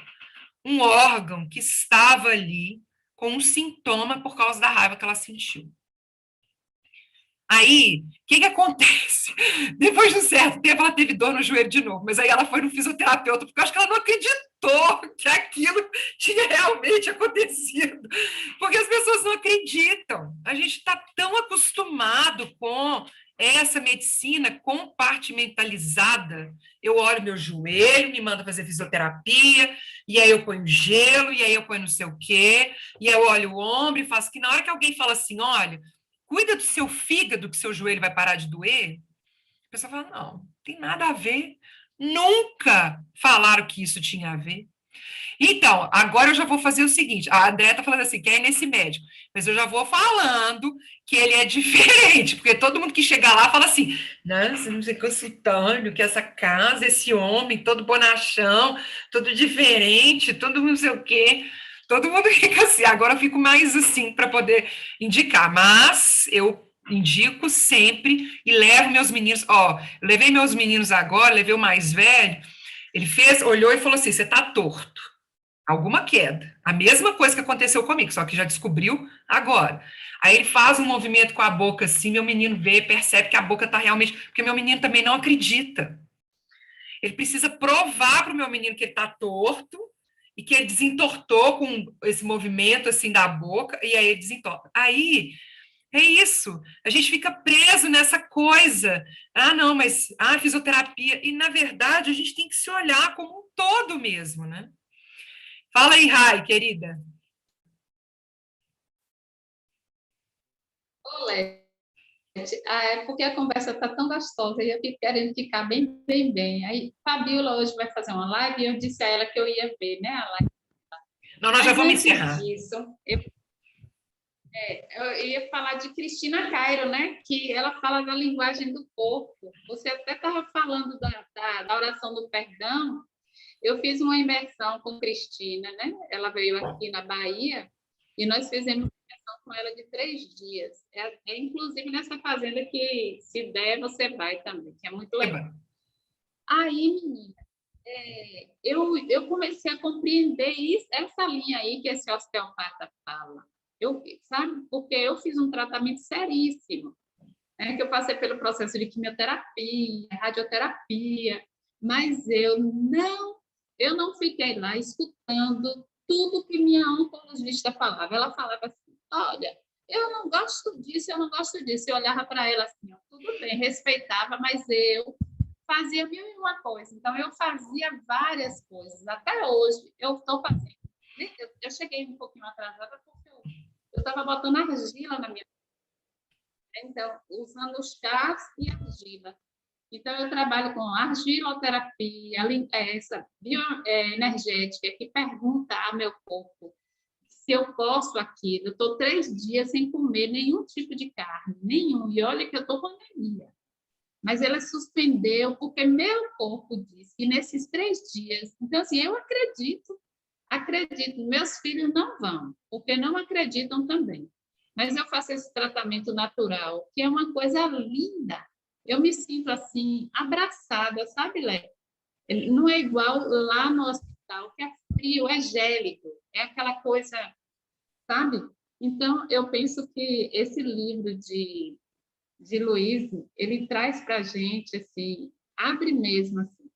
um órgão que estava ali com um sintoma por causa da raiva que ela sentiu. Aí, o que acontece? Depois de um certo tempo, ela teve dor no joelho de novo, mas aí ela foi no fisioterapeuta, porque eu acho que ela não acreditou que aquilo tinha realmente acontecido. Porque as pessoas não acreditam. A gente está tão acostumado com essa medicina compartimentalizada. Eu olho meu joelho, me manda fazer fisioterapia, e aí eu ponho gelo, e aí eu ponho não sei o quê, e aí eu olho o ombro e faço que na hora que alguém fala assim, olha, cuida do seu fígado, que seu joelho vai parar de doer. A pessoa fala, não tem nada a ver. Nunca falaram que isso tinha a ver. Então, agora eu já vou fazer o seguinte, a André está falando assim, quer ir nesse médico, mas eu já vou falando que ele é diferente, porque todo mundo que chega lá fala assim, nossa, não sei consultório, que essa casa, esse homem, todo bonachão, todo diferente, todo não sei o quê. Todo mundo fica assim, agora eu fico mais assim para poder indicar, mas eu indico sempre e levo meus meninos, ó, eu levei meus meninos agora, levei o mais velho, ele olhou e falou assim, você tá torto, alguma queda, a mesma coisa que aconteceu comigo, só que já descobriu agora. Aí ele faz um movimento com a boca assim, meu menino vê, percebe que a boca tá realmente, porque meu menino também não acredita. Ele precisa provar para o meu menino que ele tá torto, e que ele desentortou com esse movimento assim da boca, e aí ele desentorta. Aí, é isso, a gente fica preso nessa coisa. Ah, não, mas fisioterapia. E, na verdade, a gente tem que se olhar como um todo mesmo, né? Fala aí, Rai, querida. Olé. É porque a conversa está tão gostosa e eu fico querendo ficar bem, bem, bem. Aí, Fabiola hoje vai fazer uma live e eu disse a ela que eu ia ver, né, a live. Não, nós já vamos encerrar. Disso, Eu ia falar de Cristina Cairo, né? Que ela fala da linguagem do corpo. Você até estava falando da oração do perdão. Eu fiz uma imersão com Cristina, né? Ela veio aqui na Bahia e nós fizemos uma imersão com ela de 3 dias. Inclusive nessa fazenda que, se der, você vai também, que é muito legal. Aí, menina, eu comecei a compreender essa linha aí que esse osteopata fala. Sabe? Porque eu fiz um tratamento seríssimo, né? Que eu passei pelo processo de quimioterapia, radioterapia, mas eu não fiquei lá escutando tudo que minha oncologista falava. Ela falava assim, olha, eu não gosto disso, eu não gosto disso. Eu olhava para ela assim, ó, tudo bem, respeitava, mas eu fazia 1001 coisas. Então, eu fazia várias coisas. Até hoje, eu estou fazendo. Eu cheguei um pouquinho atrasada porque eu estava botando argila na minha... Então, usando chás e argila. Então, eu trabalho com argiloterapia, essa bioenergética, que pergunta ao meu corpo se eu posso aquilo. Eu estou 3 dias sem comer nenhum tipo de carne, nenhum. E olha que eu estou com anemia. Mas ela suspendeu, porque meu corpo disse que nesses 3 dias... Então, assim, eu acredito. Meus filhos não vão, porque não acreditam também. Mas eu faço esse tratamento natural, que é uma coisa linda. Eu me sinto assim, abraçada, sabe, Lé? Não é igual lá no hospital, que é frio, é gélido, é aquela coisa, sabe? Então, eu penso que esse livro de Luiz, ele traz para a gente, assim, abre mesmo, assim,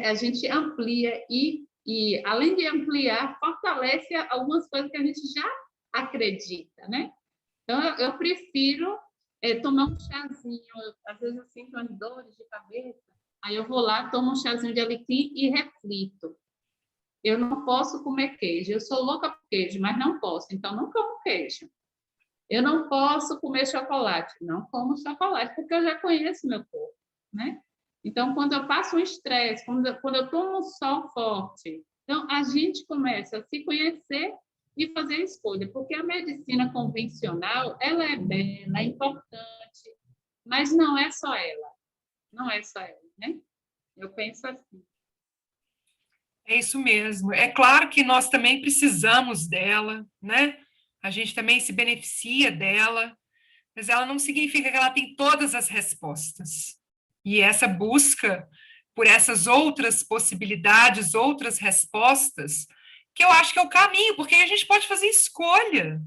a gente amplia e, além de ampliar, fortalece algumas coisas que a gente já acredita, né? Então, eu prefiro tomar um chazinho, às vezes eu sinto umas dores de cabeça, aí eu vou lá, tomo um chazinho de alecrim e reflito. Eu não posso comer queijo, eu sou louca por queijo, mas não posso, então não como queijo. Eu não posso comer chocolate, não como chocolate, porque eu já conheço meu corpo, né? Então, quando eu passo um estresse, quando eu tomo um sol forte, então a gente começa a se conhecer e fazer escolha, porque a medicina convencional, ela é bela, é importante, mas não é só ela, né? Eu penso assim. É isso mesmo. É claro que nós também precisamos dela, né? A gente também se beneficia dela, mas ela não significa que ela tem todas as respostas. E essa busca por essas outras possibilidades, outras respostas, que eu acho que é o caminho, porque a gente pode fazer escolha,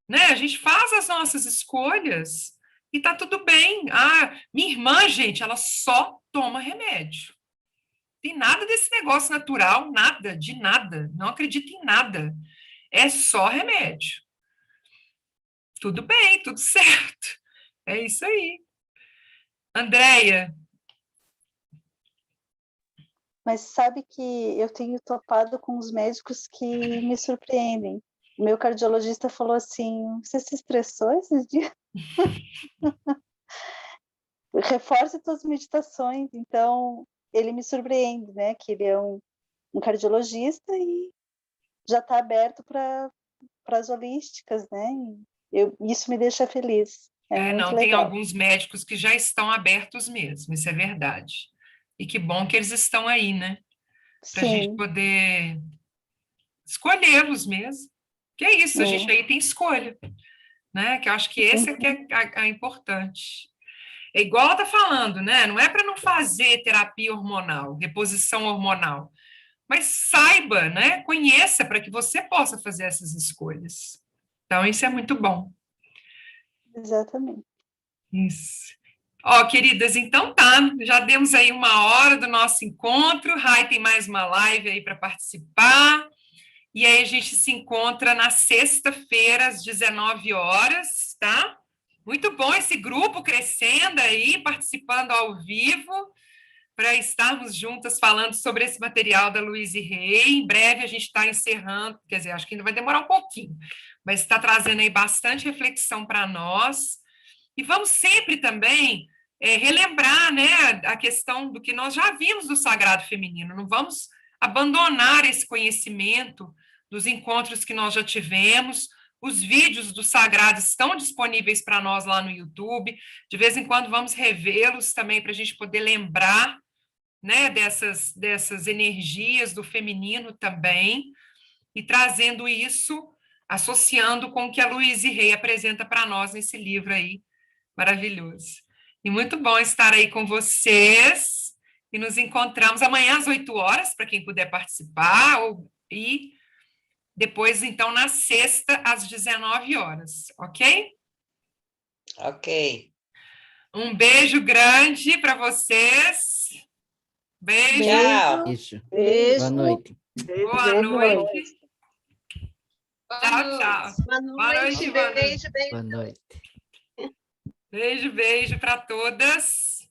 né? A gente faz as nossas escolhas e tá tudo bem. Minha irmã, gente, ela só toma remédio. Tem nada desse negócio natural, nada, de nada. Não acredito em nada. É só remédio. Tudo bem, tudo certo. É isso aí. Andréia. Mas sabe que eu tenho topado com os médicos que me surpreendem. O meu cardiologista falou assim, você se estressou esses dias? Reforce suas meditações. Então, ele me surpreende, né? Que ele é um cardiologista e já está aberto para as holísticas, né? Isso me deixa feliz. Muito Tem legal. alguns médicos que já estão abertos mesmo, isso é verdade. E que bom que eles estão aí, né? Para a gente poder escolhê-los mesmo. Que é isso, a gente aí tem escolha, né? Que eu acho que esse é que é importante. É igual ela está falando, né? Não é para não fazer terapia hormonal, reposição hormonal, mas saiba, né? Conheça para que você possa fazer essas escolhas. Então, isso é muito bom. Exatamente. Isso. Ó, queridas, então tá, já demos aí 1 hora do nosso encontro, Rai tem mais uma live aí para participar, e aí a gente se encontra na sexta-feira, às 19 horas, tá? Muito bom esse grupo crescendo aí, participando ao vivo, para estarmos juntas falando sobre esse material da Louise Hay. Em breve a gente está encerrando, quer dizer, acho que ainda vai demorar um pouquinho, mas está trazendo aí bastante reflexão para nós. E vamos sempre também relembrar, né, a questão do que nós já vimos do sagrado feminino. Não vamos abandonar esse conhecimento dos encontros que nós já tivemos, Os vídeos do Sagrado estão disponíveis para nós lá no YouTube. De vez em quando vamos revê-los também para a gente poder lembrar, né, dessas energias do feminino também, e trazendo isso, associando com o que a Louise Hay apresenta para nós nesse livro aí, maravilhoso. E muito bom estar aí com vocês, e nos encontramos amanhã às 8 horas, para quem puder participar, e depois, então, na sexta, às 19 horas, ok? Ok. Um beijo grande para vocês. Beijo. Tchau. Isso. Beijo. Boa noite. Boa noite. Boa Tchau, noite. tchau. Boa Boa noite, noite, boa noite. beijo, beijo. Boa noite. Beijo, beijo para todas.